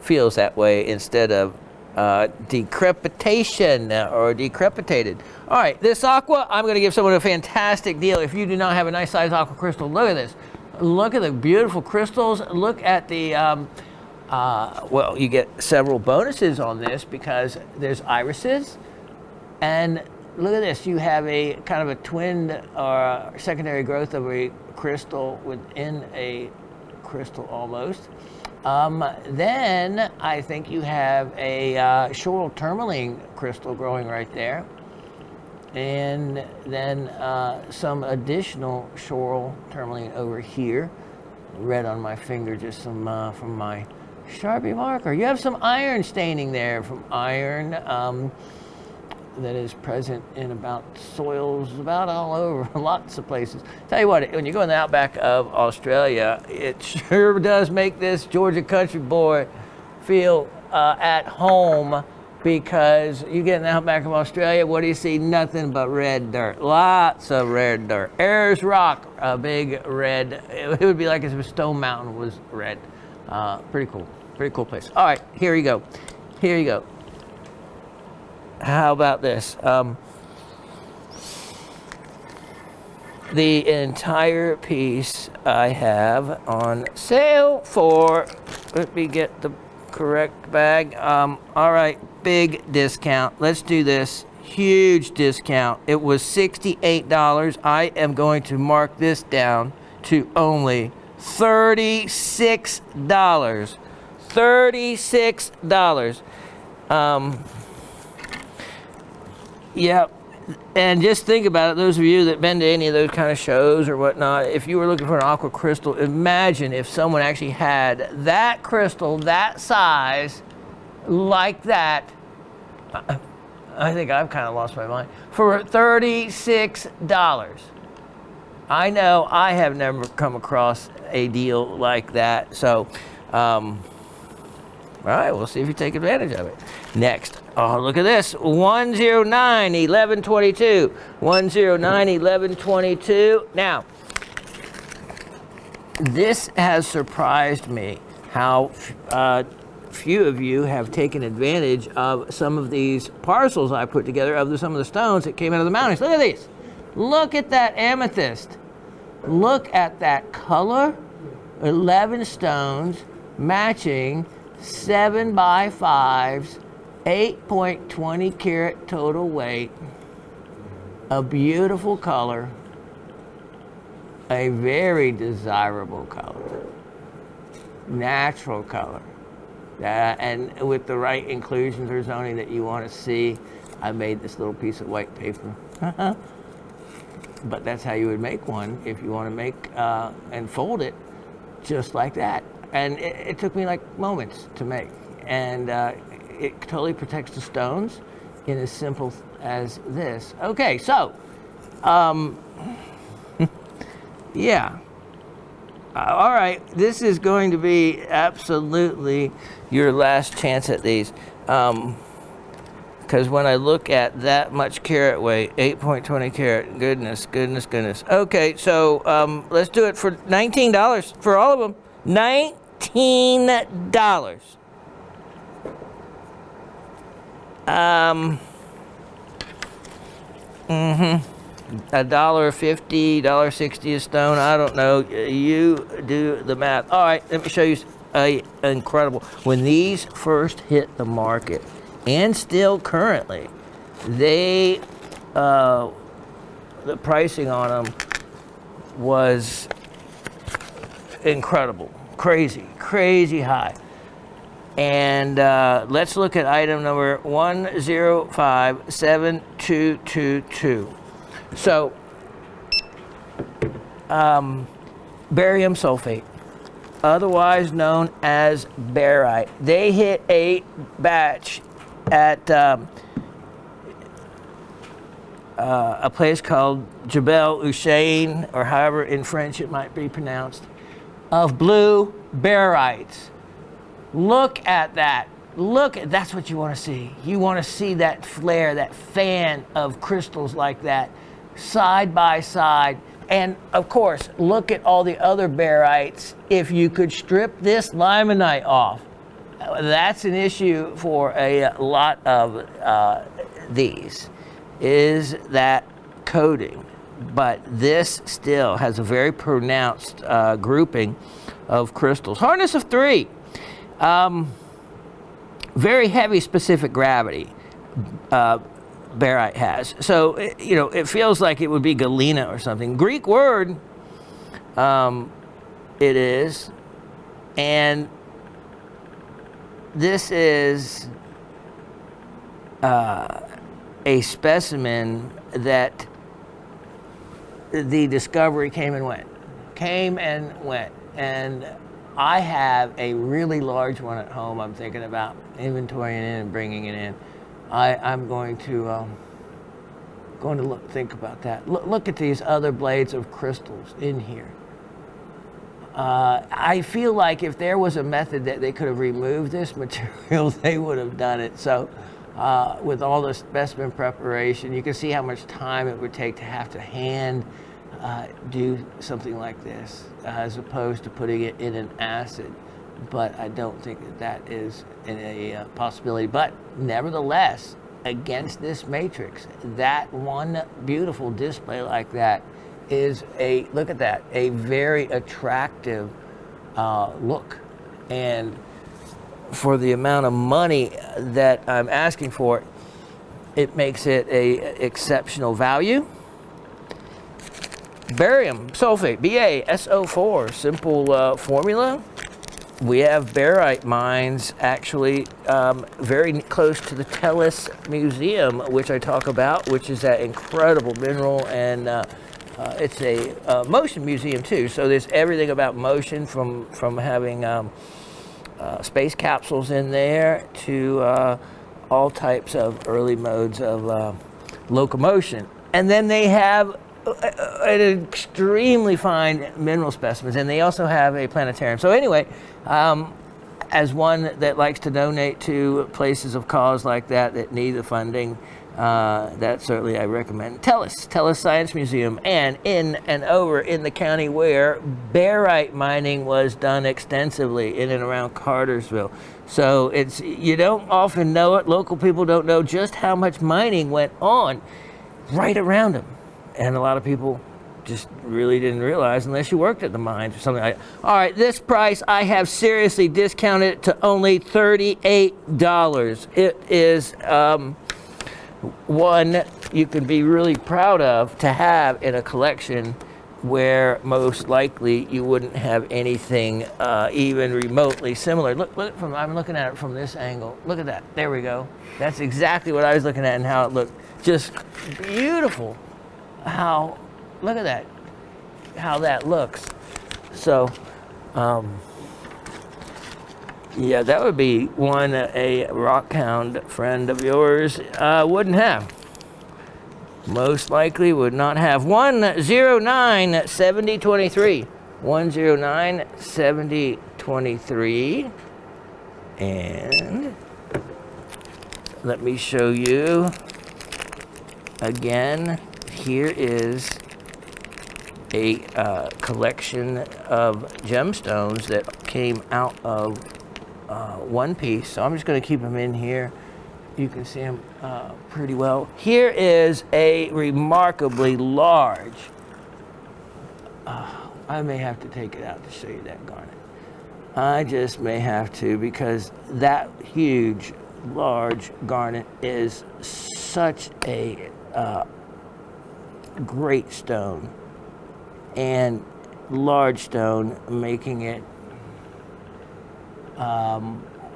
feels that way instead of decrepitation or decrepitated. All right, this aqua, I'm going to give someone a fantastic deal. If you do not have a nice size aqua crystal, look at this. Look at the beautiful crystals. Look at the, you get several bonuses on this because there's irises. And look at this. You have a kind of a twinned or secondary growth of a crystal within a crystal almost. Then I think you have a shoral tourmaline crystal growing right there. And then some additional shoral tourmaline over here. Red on my finger, just some from my Sharpie marker. You have some iron staining there from iron that is present in about soils about all over, lots of places. Tell you what, when you go in the outback of Australia, it sure does make this Georgia country boy feel at home, because you get in the outback of Australia, what do you see? Nothing but red dirt. Lots of red dirt. Ayers Rock, a big red. It would be like if Stone Mountain was red. Pretty cool. Pretty cool place. All right, here you go. Here you go. How about this? The entire piece I have on sale for, let me get the correct bag. All right, big discount. Let's do this. Huge discount. It was $68. I am going to mark this down to only $36. $36. Yeah, and just think about it, those of you that been to any of those kind of shows or whatnot, if you were looking for an aqua crystal, imagine if someone actually had that crystal, that size, like that. I think I've kind of lost my mind. For $36. I know I have never come across a deal like that. So, all right, we'll see if you take advantage of it. Next, oh, look at this, 109-1122. 109-1122. Now, this has surprised me how few of you have taken advantage of some of these parcels I put together of some of the stones that came out of the mountains. Look at these. Look at that amethyst. Look at that color. 11 stones matching 7x5s, 8.20 carat total weight. A beautiful color. A very desirable color. Natural color. And with the right inclusions or zoning that you want to see, I made this little piece of white paper. But that's how you would make one if you want to make and fold it just like that. And it took me like moments to make. And it totally protects the stones in as simple as this. Okay, so, yeah. All right, this is going to be absolutely your last chance at these. Because when I look at that much carat weight, 8.20 carat, goodness. Okay, so let's do it for $19 for all of them. $19. $1.50, $1.60 a stone. I don't know. You do the math. All right, let me show you incredible. When these first hit the market, and still currently, they the pricing on them was incredible, crazy high. And let's look at item number 1057222. So, barium sulfate, otherwise known as barite. They hit a batch at a place called Jebel Hussein, or however in French it might be pronounced, of blue barites. Look at that. That's what you want to see. You want to see that flare, that fan of crystals like that, side by side. And of course, look at all the other barites. If you could strip this limonite off, that's an issue for a lot of these, is that coating. But this still has a very pronounced grouping of crystals. Hardness of 3. Very heavy specific gravity barite has. So, you know, it feels like it would be galena or something. Greek word, it is. And this is a specimen that the discovery came and went. And I have a really large one at home. I'm thinking about inventorying it and bringing it in. I'm going to think about that. Look at these other blades of crystals in here. I feel like if there was a method that they could have removed this material, they would have done it. So with all the specimen preparation, you can see how much time it would take to have to hand do something like this, as opposed to putting it in an acid. But I don't think that is a possibility. But nevertheless, against this matrix, that one beautiful display like that is look at that, a very attractive look. And for the amount of money that I'm asking for it, it makes it a exceptional value. Barium sulfate, BaSO4, simple formula. We have barite mines actually very close to the Tellus Museum, which I talk about, which is that incredible mineral, and it's a motion museum too. So there's everything about motion, from having space capsules in there to all types of early modes of locomotion. And then they have an extremely fine mineral specimens, and they also have a planetarium. So anyway, as one that likes to donate to places of cause like that need the funding, that certainly I recommend. Tellus Science Museum, and in and over in the county where barite mining was done extensively in and around Cartersville. So you don't often know it. Local people don't know just how much mining went on right around them. And a lot of people just really didn't realize unless you worked at the mines or something like that. All right, this price I have seriously discounted to only $38. It is one you can be really proud of to have in a collection where most likely you wouldn't have anything even remotely similar. Look, I'm looking at it from this angle. Look at that. There we go. That's exactly what I was looking at and how it looked. Just beautiful. Look at that, how that looks. So, yeah, that would be one a rockhound friend of yours wouldn't have. Most likely would not have. 109-7023. 109-7023. And let me show you again. Here is a collection of gemstones that came out of one piece. So I'm just going to keep them in here. You can see them pretty well. Here is a remarkably large, I may have to take it out to show you that garnet. I just may have to, because that huge, large garnet is such a great stone, and large stone, making it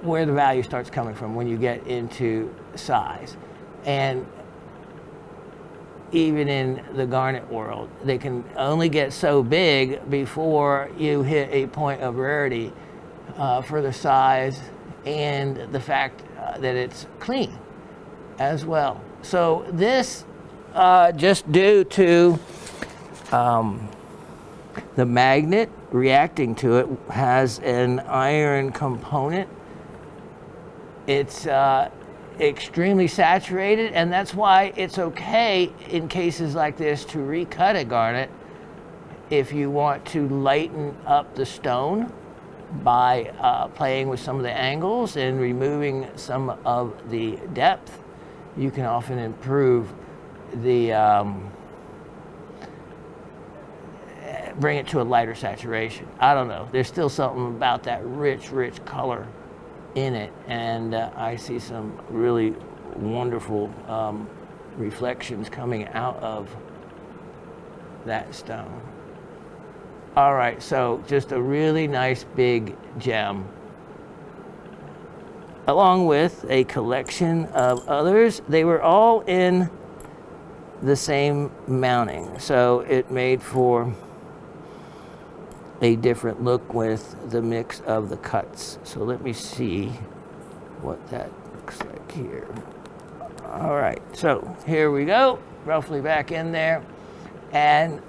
where the value starts coming from when you get into size. And even in the garnet world, they can only get so big before you hit a point of rarity for the size and the fact that it's clean as well. So this just due to the magnet reacting to it has an iron component. It's extremely saturated, and that's why it's okay in cases like this to recut a garnet if you want to lighten up the stone by playing with some of the angles and removing some of the depth. You can often improve the bring it to a lighter saturation. I don't know, there's still something about that rich color in it, and I see some really wonderful reflections coming out of that stone. All right, so just a really nice big gem. along with a collection of others. They were all in the same mounting, so it made for a different look with the mix of the cuts. So let me see what that looks like here. All right, so here we go, roughly back in there, and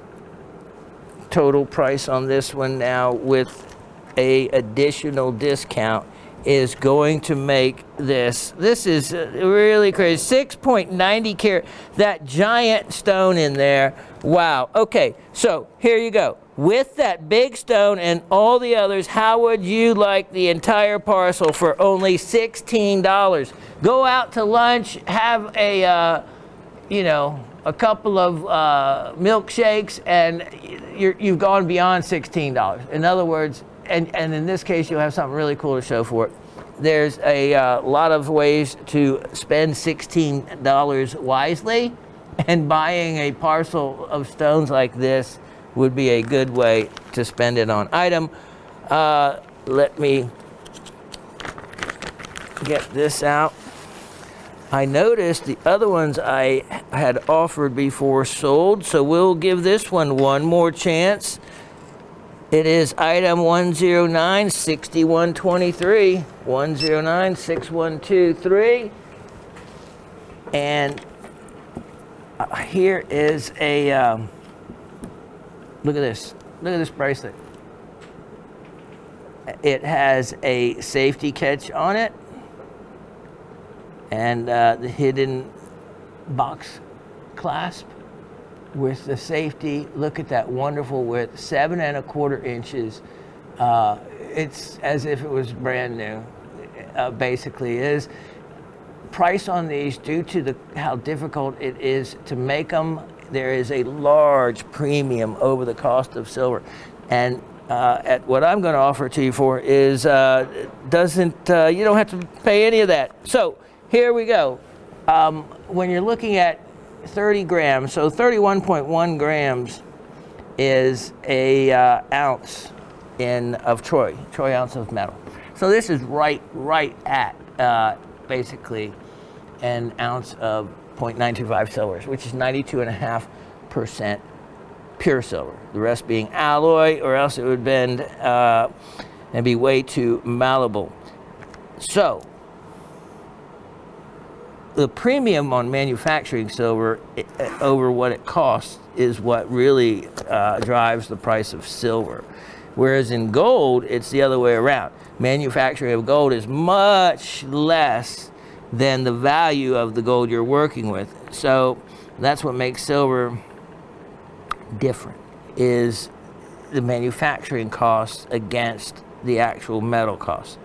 total price on this one now with a additional discount is going to make this is really crazy. 6.90 carat, that giant stone in there. Wow. Okay, so here you go. With that big stone and all the others, how would you like the entire parcel for only $16? Go out to lunch, have a a couple of milkshakes, and you've gone beyond $16. In other words, and in this case, you'll have something really cool to show for it. There's a lot of ways to spend $16 wisely, and buying a parcel of stones like this would be a good way to spend it on item. Let me get this out. I noticed the other ones I had offered before sold, so we'll give this one more chance. It is item 109-6123, 109-6123, and here is a, look at this bracelet. It has a safety catch on it, and the hidden box clasp with the safety. Look at that wonderful width, 7 1/4 inches. It's as if it was brand new, basically is. Price on these, due to how difficult it is to make them, there is a large premium over the cost of silver. And at what I'm going to offer to you for is you don't have to pay any of that. So here we go. When you're looking at 30 grams, so 31.1 grams is a ounce of troy ounce of metal. So this is right at basically an ounce of 0.925 silver, which is 92.5% pure silver. The rest being alloy, or else it would bend and be way too malleable. So the premium on manufacturing silver over what it costs is what really drives the price of silver. Whereas in gold, it's the other way around. Manufacturing of gold is much less than the value of the gold you're working with. So that's what makes silver different, is the manufacturing costs against the actual metal costs.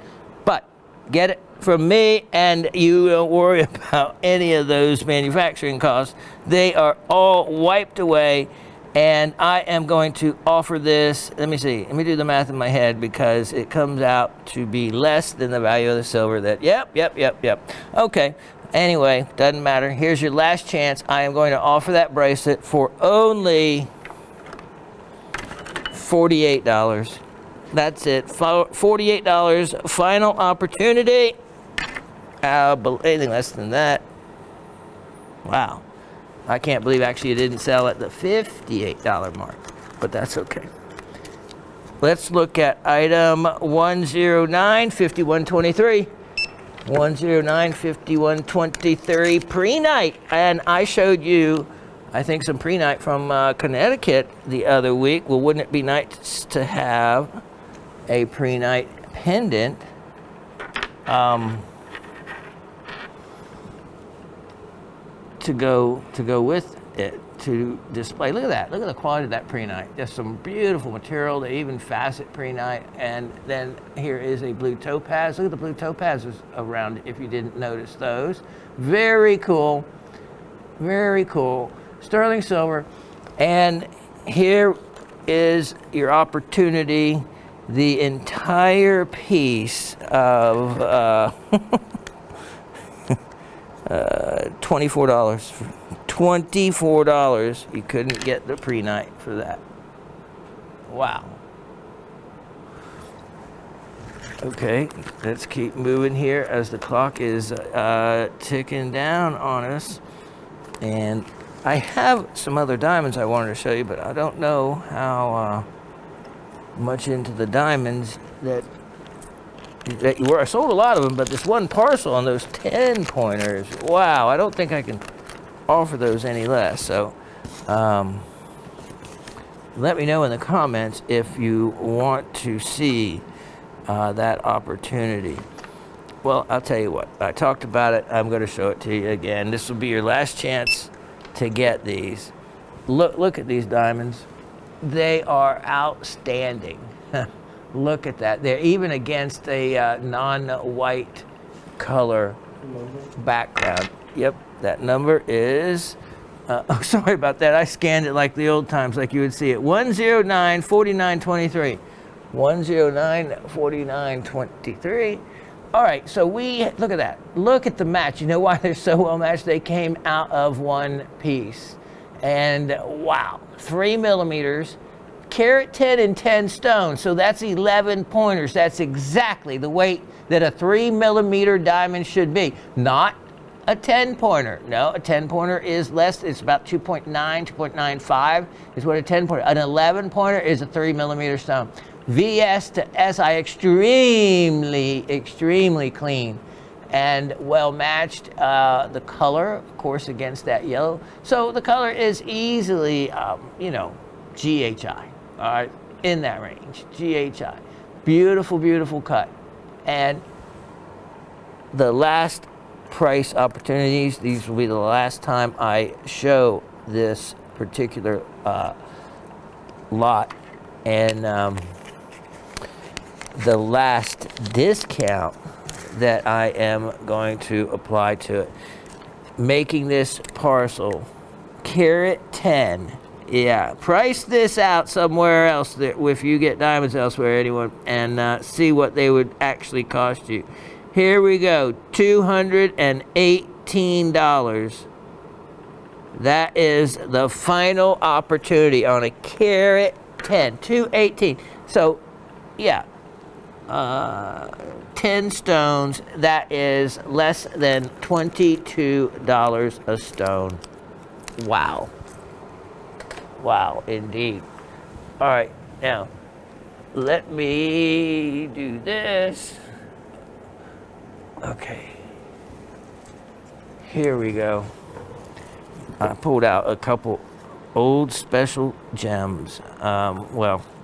But get it from me, and you don't worry about any of those manufacturing costs. They are all wiped away, and I am going to offer this. Let me see. Let me do the math in my head, because it comes out to be less than the value of the silver. Yep. Okay. Anyway, doesn't matter. Here's your last chance. I am going to offer that bracelet for only $48. That's it. $48. Final opportunity. Anything less than that. Wow. I can't believe actually it didn't sell at the $58 mark, but that's okay. Let's look at item 109-5123. 109-5123 pre-night. And I showed you, I think, some pre-night from Connecticut the other week. Well, wouldn't it be nice to have a pre-night pendant to go with it, to display? Look at that. Look at the quality of that pre-night. Just some beautiful material. They even facet pre-night. And then here is a blue topaz. Look at the blue topazes around it, if you didn't notice those. Very cool. Very cool. Sterling silver. And here is your opportunity. The entire piece of $24. $24. You couldn't get the pre-night for that. Wow. Okay, let's keep moving here as the clock is ticking down on us. And I have some other diamonds I wanted to show you, but I don't know how much into the diamonds that you were. I sold a lot of them, but this one parcel on those 10 pointers, wow, I don't think I can offer those any less. So let me know in the comments if you want to see that opportunity. Well, I'll tell you what, I talked about it. I'm going to show it to you again. This will be your last chance to get these. Look at these diamonds. They are outstanding. Look at that. They're even against a non-white color background. Yep, that number is, oh, sorry about that. I scanned it like the old times, like you would see it. 1094923. 1094923. All right, so look at that. Look at the match. You know why they're so well matched? They came out of one piece. And wow, 3 millimeters, carat 10 and 10 stones. So that's 11 pointers. That's exactly the weight that a 3 millimeter diamond should be. Not a 10 pointer. No, a 10 pointer is less. It's about 2.9, 2.95 is what a 10 pointer. An 11 pointer is a 3 millimeter stone. VS to SI, extremely clean and well matched. The color, of course, against that yellow. So the color is easily, GHI, all right, in that range, GHI. Beautiful, beautiful cut. And the last price opportunities, these will be the last time I show this particular lot. And the last discount that I am going to apply to it, making this parcel carat 10. Yeah, price this out somewhere else if you get diamonds elsewhere, anyone, and see what they would actually cost you. Here we go, $218. That is the final opportunity on a carat 10, 218. So, yeah. 10 stones, that is less than $22 a stone. Wow. Wow, indeed. All right, now, let me do this. Okay. Here we go. I pulled out a couple old special gems.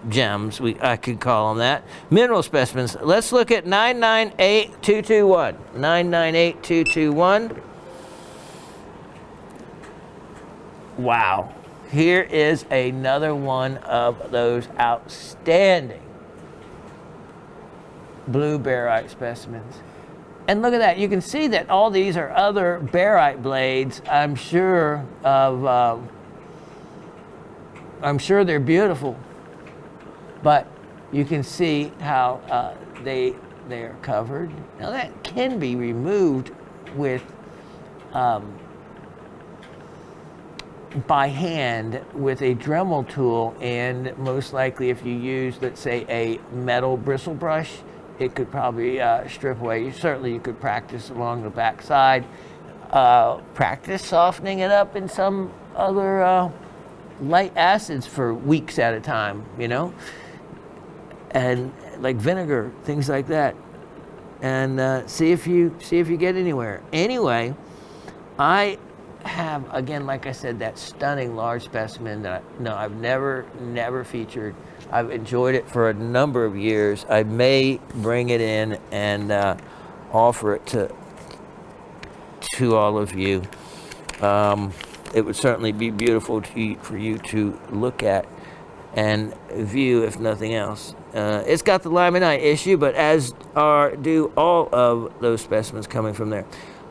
Gems, I could call them that. Mineral specimens. Let's look at 998221. 998221. Wow. Here is another one of those outstanding blue barite specimens. And look at that. You can see that all these are other barite blades. I'm sure they're beautiful. But you can see how they are covered. Now that can be removed with by hand with a Dremel tool, and most likely if you use, let's say, a metal bristle brush, it could probably strip away. Certainly you could practice along the back side, practice softening it up in some other light acids for weeks at a time, and like vinegar, things like that, and see if you get anywhere. Anyway, I have, again, like I said, that stunning large specimen that I've never featured. I've enjoyed it for a number of years. I may bring it in and offer it to all of you. It would certainly be beautiful for you to look at and view, if nothing else. It's got the limonite issue, but as do all of those specimens coming from there.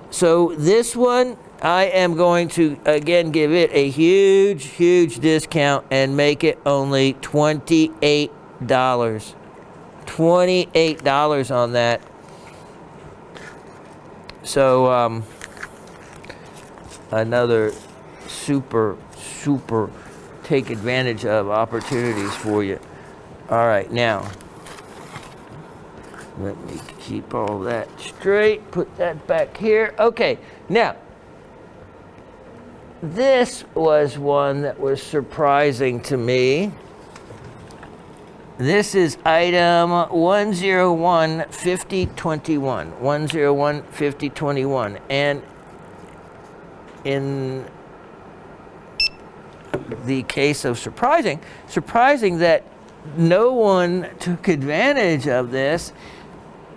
So this one, I am going to, again, give it a huge discount and make it only $28. $28 on that. So, another super take advantage of opportunities for you. All right, now, Let me keep all that straight. Put that back here. Okay, now, this was one that was surprising to me. This is item 101-5021. 101-5021. And in the case of surprising that no one took advantage of this,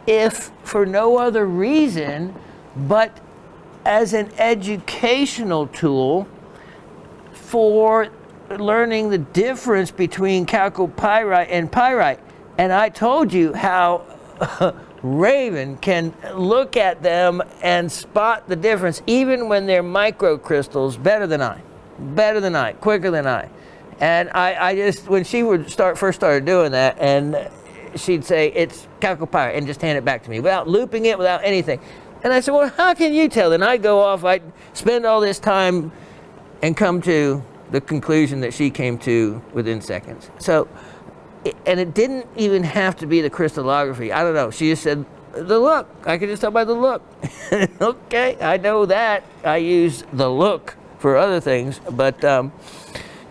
if for no other reason but as an educational tool for learning the difference between chalcopyrite and pyrite. And I told you how Raven can look at them and spot the difference even when they're microcrystals better than I, quicker than I. And I just, when she would first started doing that, and she'd say, it's chalcopyrite, and just hand it back to me without looping it, without anything. And I said, well, how can you tell? And I'd go off, I'd spend all this time and come to the conclusion that she came to within seconds. So, and it didn't even have to be the crystallography. I don't know. She just said, the look. I can just tell by the look. Okay, I know that. I use the look for other things, but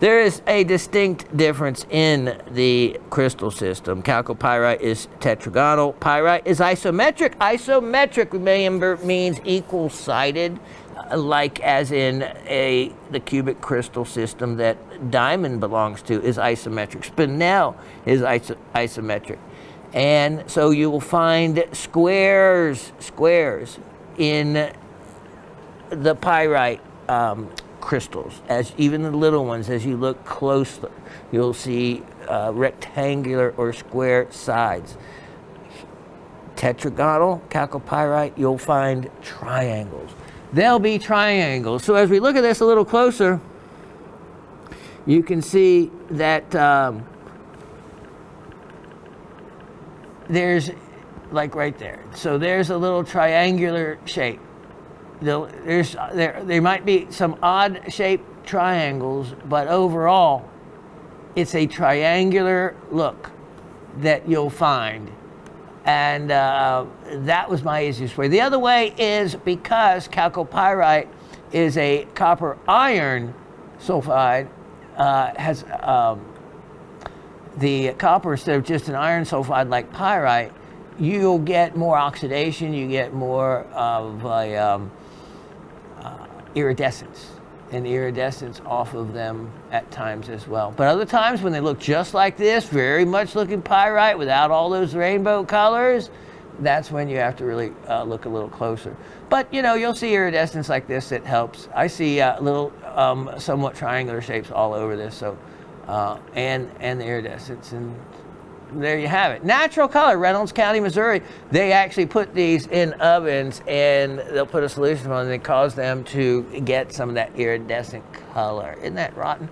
there is a distinct difference in the crystal system. Chalcopyrite is tetragonal. Pyrite is isometric. Isometric, remember, means equal-sided, like as in the cubic crystal system that diamond belongs to is isometric. Spinel is isometric. And so you will find squares in the pyrite crystals, as even the little ones. As you look closer, you'll see rectangular or square sides. Tetragonal chalcopyrite, you'll find triangles. They'll be triangles. So as we look at this a little closer, you can see that there's, like right there. So there's a little triangular shape. There might be some odd shaped triangles, but overall, it's a triangular look that you'll find. And that was my easiest way. The other way is because chalcopyrite is a copper iron sulfide, has the copper instead of just an iron sulfide like pyrite, you'll get more oxidation, you get more of a iridescence, and iridescence off of them at times as well. But other times when they look just like this, very much looking pyrite without all those rainbow colors, that's when you have to really look a little closer. But you know, you'll see iridescence like this that helps. I see little somewhat triangular shapes all over this, so and the iridescence, and there you have it. Natural color, Reynolds County, Missouri. They actually put these in ovens and they'll put a solution on them and cause them to get some of that iridescent color. Isn't that rotten?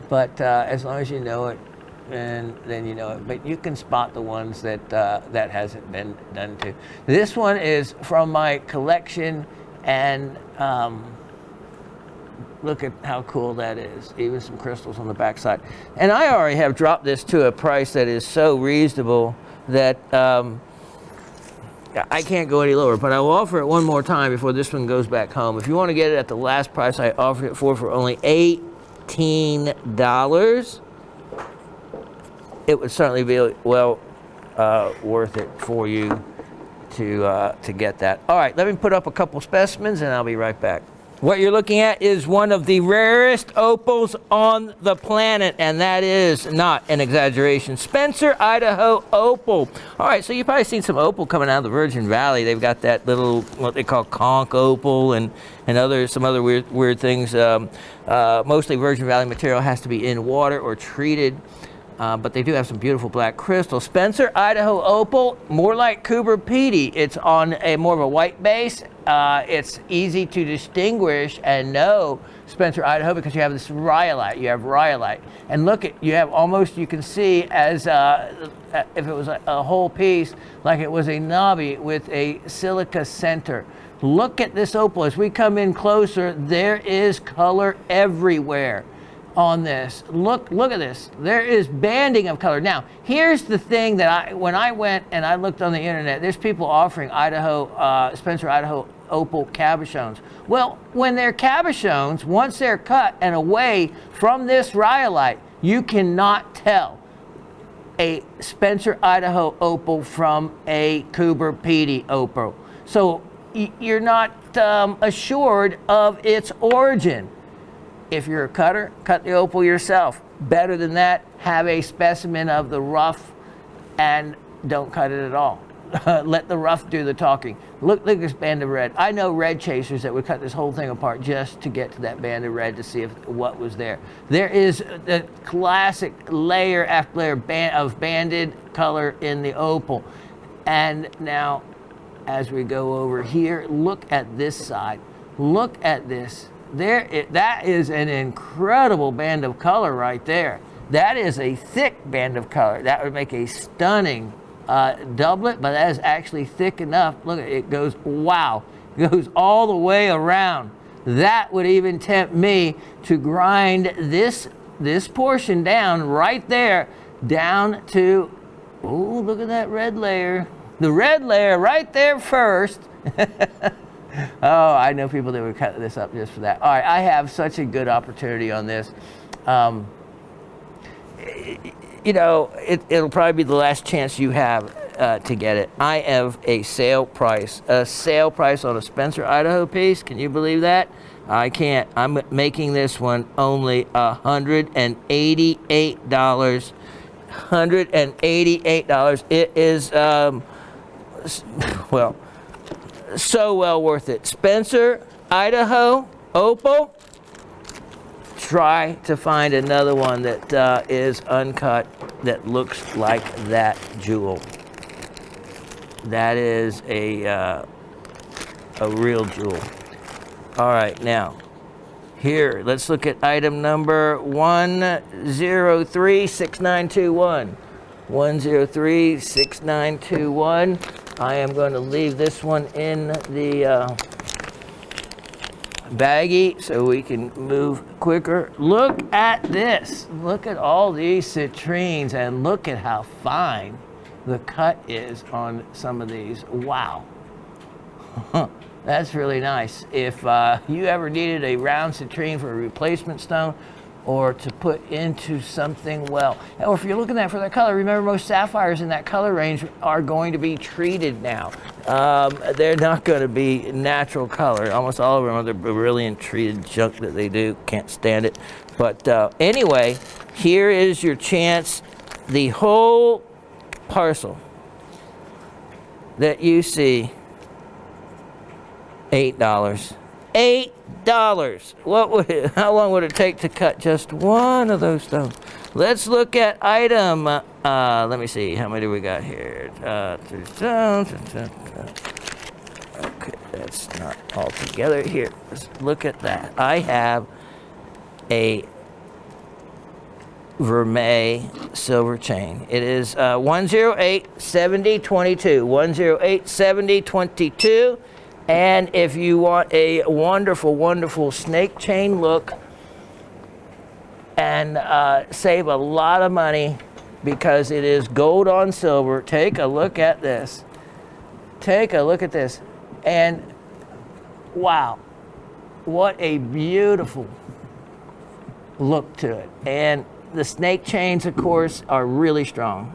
But as long as you know it, and then you know it. But you can spot the ones that that hasn't been done to. This one is from my collection, and look at how cool that is. Even some crystals on the backside. And I already have dropped this to a price that is so reasonable that I can't go any lower. But I will offer it one more time before this one goes back home. If you want to get it at the last price I offered it for only $18, it would certainly be well worth it for you to get that. All right, let me put up a couple specimens and I'll be right back. What you're looking at is one of the rarest opals on the planet, and that is not an exaggeration. Spencer, Idaho opal. All right, so you've probably seen some opal coming out of the Virgin Valley. They've got that little, what they call conch opal, and some other weird things. Mostly Virgin Valley material has to be in water or treated. But they do have some beautiful black crystals. Spencer, Idaho opal, more like Cooper-Pedy. It's on a more of a white base. It's easy to distinguish and know Spencer, Idaho, because you have this rhyolite. You have rhyolite. And look, you have almost, you can see as if it was a whole piece, like it was a knobby with a silica center. Look at this opal. As we come in closer, there is color everywhere. on this. Look at this. There is banding of color. Now, here's the thing that when I went and I looked on the internet, there's people offering Spencer Idaho opal cabochones. Well, when they're cabochones, once they're cut and away from this rhyolite, you cannot tell a Spencer Idaho opal from a Cooper Pedy opal. So you're not assured of its origin. If you're a cutter, cut the opal yourself. Better than that, have a specimen of the rough and don't cut it at all. Let the rough do the talking. Look at this band of red. I know red chasers that would cut this whole thing apart just to get to that band of red to see what was there. There is the classic layer after layer of banded color in the opal. And now, as we go over here, look at this side. Look at this. That is an incredible band of color right there. That is a thick band of color. That would make a stunning doublet, but that is actually thick enough. Look, it goes, wow, it goes all the way around. That would even tempt me to grind this portion down right there, down to, oh, look at that red layer. The red layer right there first. Oh, I know people that would cut this up just for that. All right, I have such a good opportunity on this. You know, it'll probably be the last chance you have to get it. I have a sale price on a Spencer Idaho piece. Can you believe that? I can't. I'm making this one only $188. $188. It is, well, so well worth it. Spencer Idaho opal. Try to find another one that is uncut that looks like that jewel. That is a real jewel. All right, now here, let's look at item number 1036921. 1036921. I am going to leave this one in the baggie so we can move quicker. Look at this. Look at all these citrines and look at how fine the cut is on some of these. Wow. That's really nice. If you ever needed a round citrine for a replacement stone or to put into something, well, or if you're looking at for that color, remember most sapphires in that color range are going to be treated now. They're not going to be natural color. Almost all of them are the brilliant treated junk that they do. Can't stand it. But anyway, here is your chance. The whole parcel that you see, $8. $8. How long would it take to cut just one of those stones? Let's look at item, let me see, how many do we got here? 2 stones. Okay, that's not all together. Here, let's look at that. I have a vermeil silver chain. It is 1087022. 1087022. And if you want a wonderful, wonderful snake chain look and save a lot of money because it is gold on silver, take a look at this. Take a look at this. And wow, what a beautiful look to it. And the snake chains, of course, are really strong.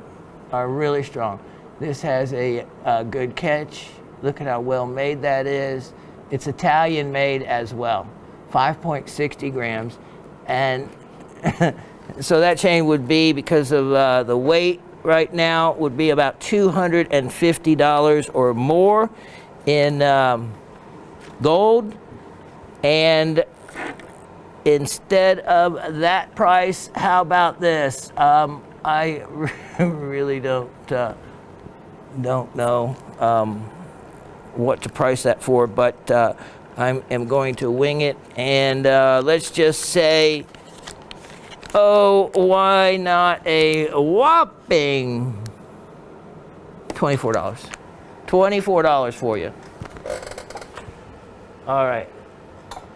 This has a good catch. Look at how well made that is. It's Italian made as well. 5.60 grams. And so that chain would be, because of the weight right now, would be about $250 or more in gold. And instead of that price, how about this? I really don't know what to price that for, but I am going to wing it, and let's just say, oh, why not a whopping $24? $24 for you. All right,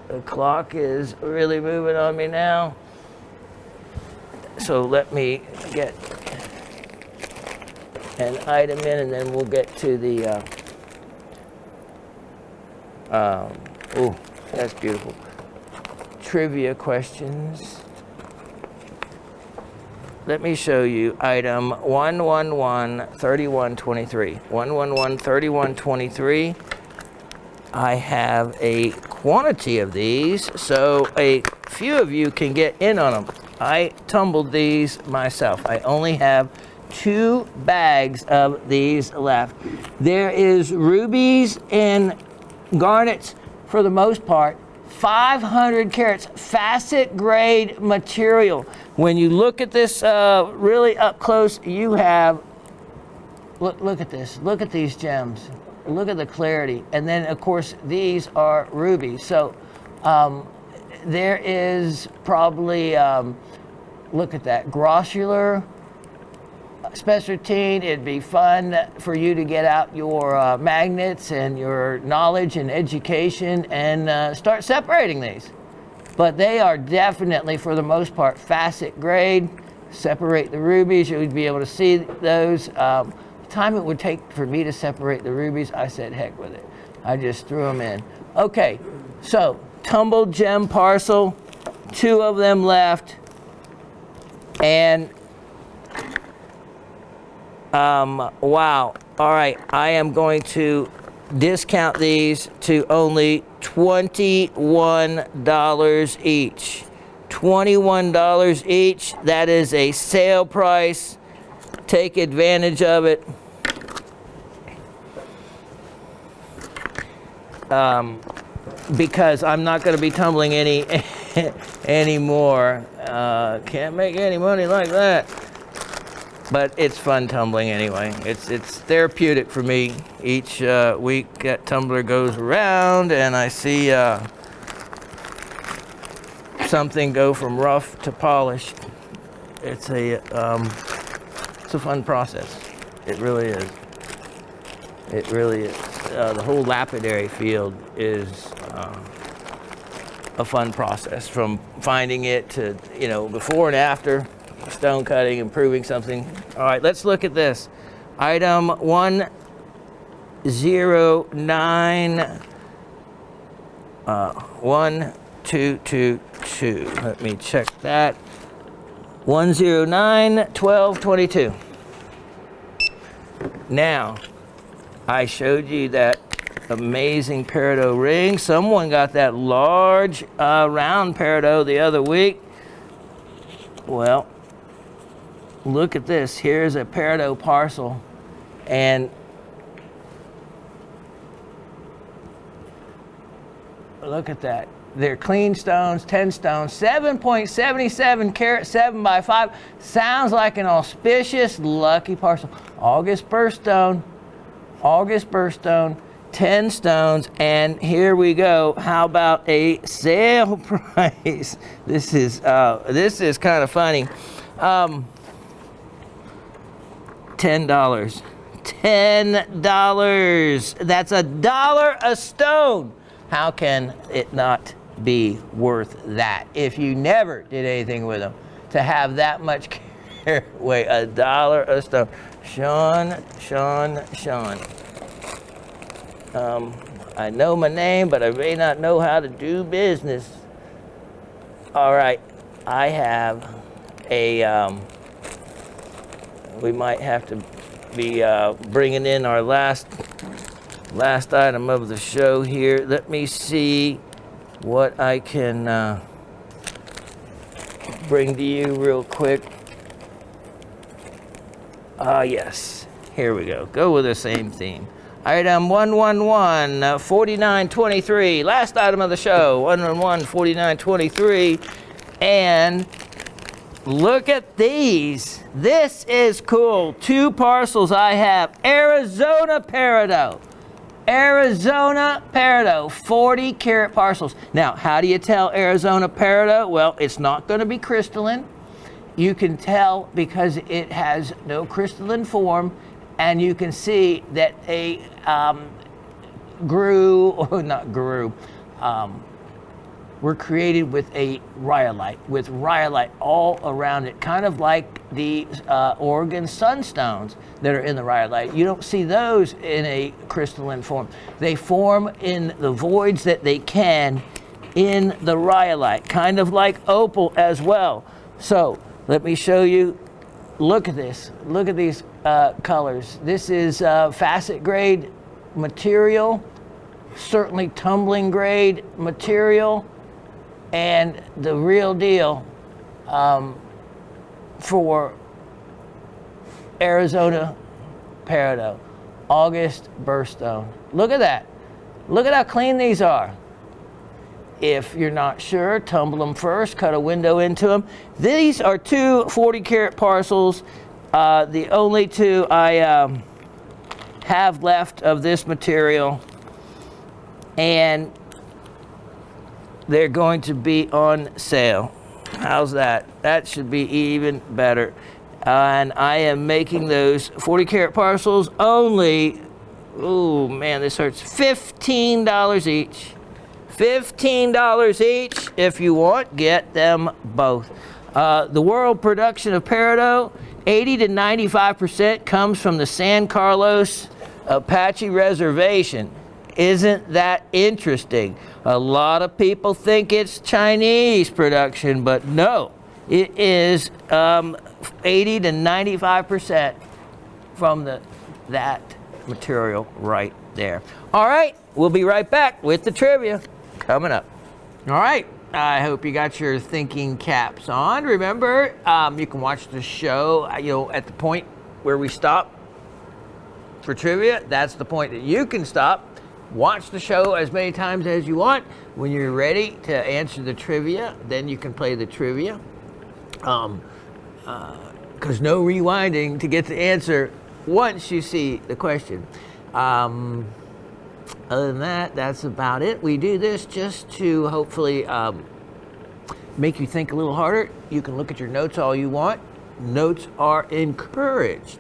the clock is really moving on me now. So let me get an item in, and then we'll get to the, oh, that's beautiful. Trivia questions. Let me show you item 111-3123. 111-3123. I have a quantity of these, so a few of you can get in on them. I tumbled these myself. I only have 2 bags of these left. There is rubies and garnets for the most part. 500 carats, facet grade material. When you look at this really up close, you have, look at this, look at these gems, look at the clarity. And then of course, these are rubies. So there is probably, look at that, grossular, spessartine. It'd be fun for you to get out your magnets and your knowledge and education and start separating these. But they are definitely, for the most part, facet grade. Separate the rubies, you would be able to see those. The time it would take for me to separate the rubies, I said heck with it. I just threw them in. Okay, so tumbled gem parcel, 2 of them left. And wow. All right, I am going to discount these to only $21 each. $21 each. That is a sale price. Take advantage of it. Because I'm not going to be tumbling any anymore. Can't make any money like that. But it's fun tumbling anyway. It's therapeutic for me. Each week that tumbler goes around and I see something go from rough to polished. It's a fun process. It really is. It really is. The whole lapidary field is a fun process, from finding it to, you know, before and after. Stone cutting, improving something. All right, let's look at this. Item 1222. Let me check that. 109-1222. Now, I showed you that amazing peridot ring. Someone got that large round peridot the other week. Well, look at this. Here's a peridot parcel, and look at that. They're clean stones, 10 stones, 7.77 carat, 7 by 5. Sounds like an auspicious, lucky parcel. August birthstone, 10 stones, and here we go. How about a sale price? This is kind of funny. $10. $10. That's $1 a stone. How can it not be worth that if you never did anything with them? To have that much weight, $1 a stone. Shawn. I know my name, but I may not know how to do business. All right, I have a, we might have to be bringing in our last item of the show here. Let me see what I can bring to you real quick. Yes, here we go. Go with the same theme. Item 111-4923. Last item of the show, 111-4923. And look at these. This is cool. 2 parcels I have. Arizona peridot. 40 carat parcels. Now, how do you tell Arizona peridot? Well, it's not going to be crystalline. You can tell because it has no crystalline form, and you can see that they were created with a rhyolite all around it, kind of like the Oregon sunstones that are in the rhyolite. You don't see those in a crystalline form. They form in the voids that they can in the rhyolite, kind of like opal as well. So let me show you. Look at this. Look at these colors. This is facet grade material, certainly tumbling grade material, and the real deal for Arizona peridot, August birthstone. Look at that. Look at how clean these are. If you're not sure, tumble them first, cut a window into them. These are two 40-carat parcels, the only two I have left of this material, and they're going to be on sale. How's that? That should be even better. And I am making those 40-carat parcels only, oh man, this hurts, $15 each. $15 each. If you want, get them both. The world production of peridot, 80 to 95% comes from the San Carlos Apache Reservation. Isn't that interesting? A lot of people think it's Chinese production, but no, it is 80 to 95% from that material right there. All right, we'll be right back with the trivia coming up. All right, I hope you got your thinking caps on. Remember, you can watch the show, at the point where we stop for trivia. That's the point that you can stop. Watch the show as many times as you want. When you're ready to answer the trivia, then you can play the trivia. Because no rewinding to get the answer once you see the question. Other than that, that's about it. We do this just to hopefully make you think a little harder. You can look at your notes all you want. Notes are encouraged.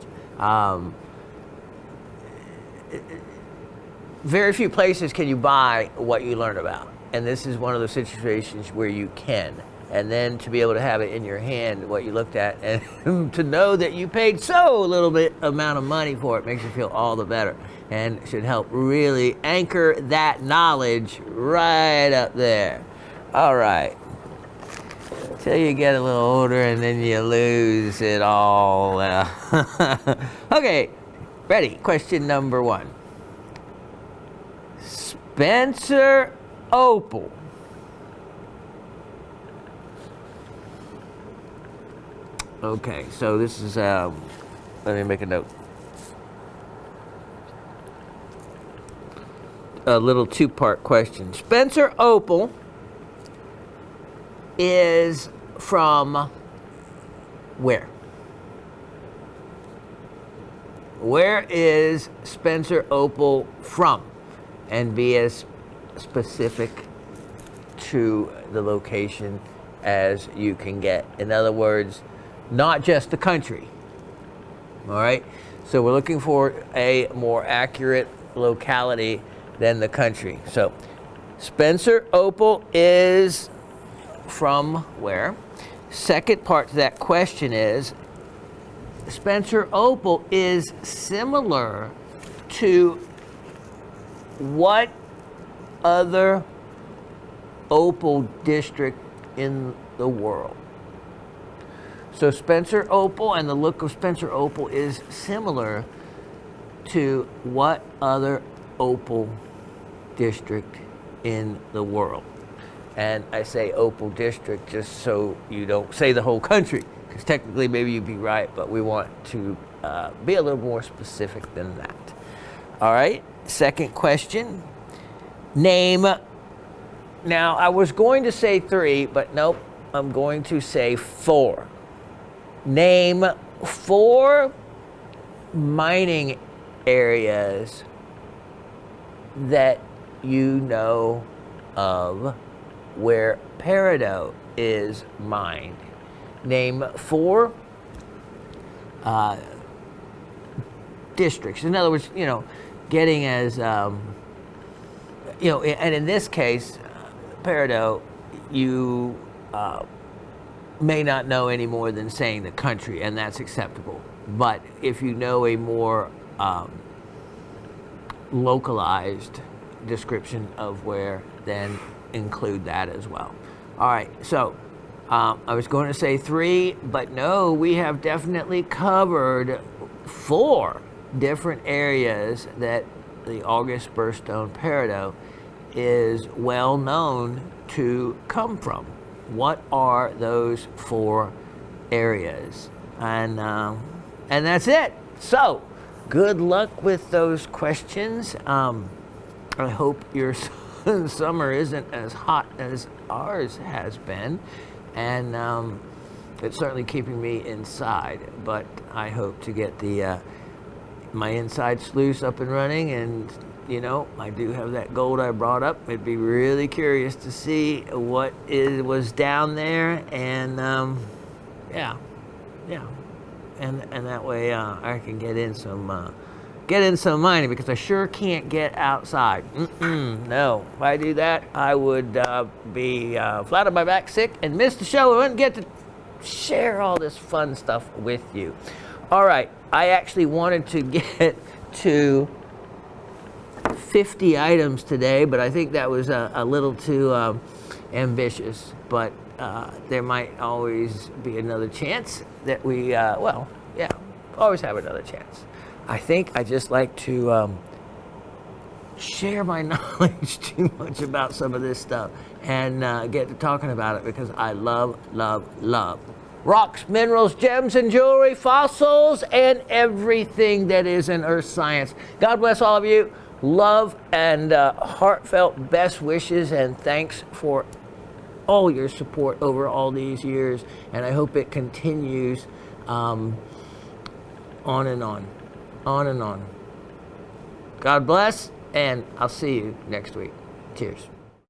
Very few places can you buy what you learn about. And this is one of those situations where you can. And then to be able to have it in your hand, what you looked at, and to know that you paid so little bit amount of money for it makes you feel all the better. And should help really anchor that knowledge right up there. All right. Till you get a little older and then you lose it all. Okay, ready. Question number 1. Spencer opal. Okay, so this is, let me make a note. A little two-part question. Spencer opal is from where? Where is Spencer opal from? And be as specific to the location as you can get. In other words, not just the country. All right? So we're looking for a more accurate locality than the country. So Spencer opal is from where? Second part to that question is, Spencer opal is similar to what other opal district in the world? So Spencer opal and the look of Spencer opal is similar to what other opal district in the world? And I say opal district just so you don't say the whole country, because technically maybe you'd be right, but we want to be a little more specific than that. All right, second question. Name. Now, I was going to say 3, but nope, I'm going to say 4. Name 4 mining areas that you know of where peridot is mined. Name 4 districts. In other words, getting as, and in this case, peridot, you may not know any more than saying the country, and that's acceptable. But if you know a more localized description of where, then include that as well. All right, so I was going to say 3, but no, we have definitely covered 4 different areas that the August birthstone peridot is well known to come from. What are those 4 areas? And that's it. So, good luck with those questions. I hope your summer isn't as hot as ours has been, and it's certainly keeping me inside. But I hope to get the my inside sluice up and running, and you know, I do have that gold I brought up. I'd be really curious to see what was down there, and yeah, and that way I can get in some mining, because I sure can't get outside. No, if I do that, I would be flat on my back, sick, and miss the show. I wouldn't get to share all this fun stuff with you. All right, I actually wanted to get to 50 items today, but I think that was a little too ambitious. But there might always be another chance that we, always have another chance. I think I just like to share my knowledge too much about some of this stuff and get to talking about it, because I love rocks, minerals, gems, and jewelry, fossils, and everything that is in earth science. God bless all of you. Love and heartfelt best wishes, and thanks for all your support over all these years, and I hope it continues on and on. God bless, and I'll see you next week. Cheers.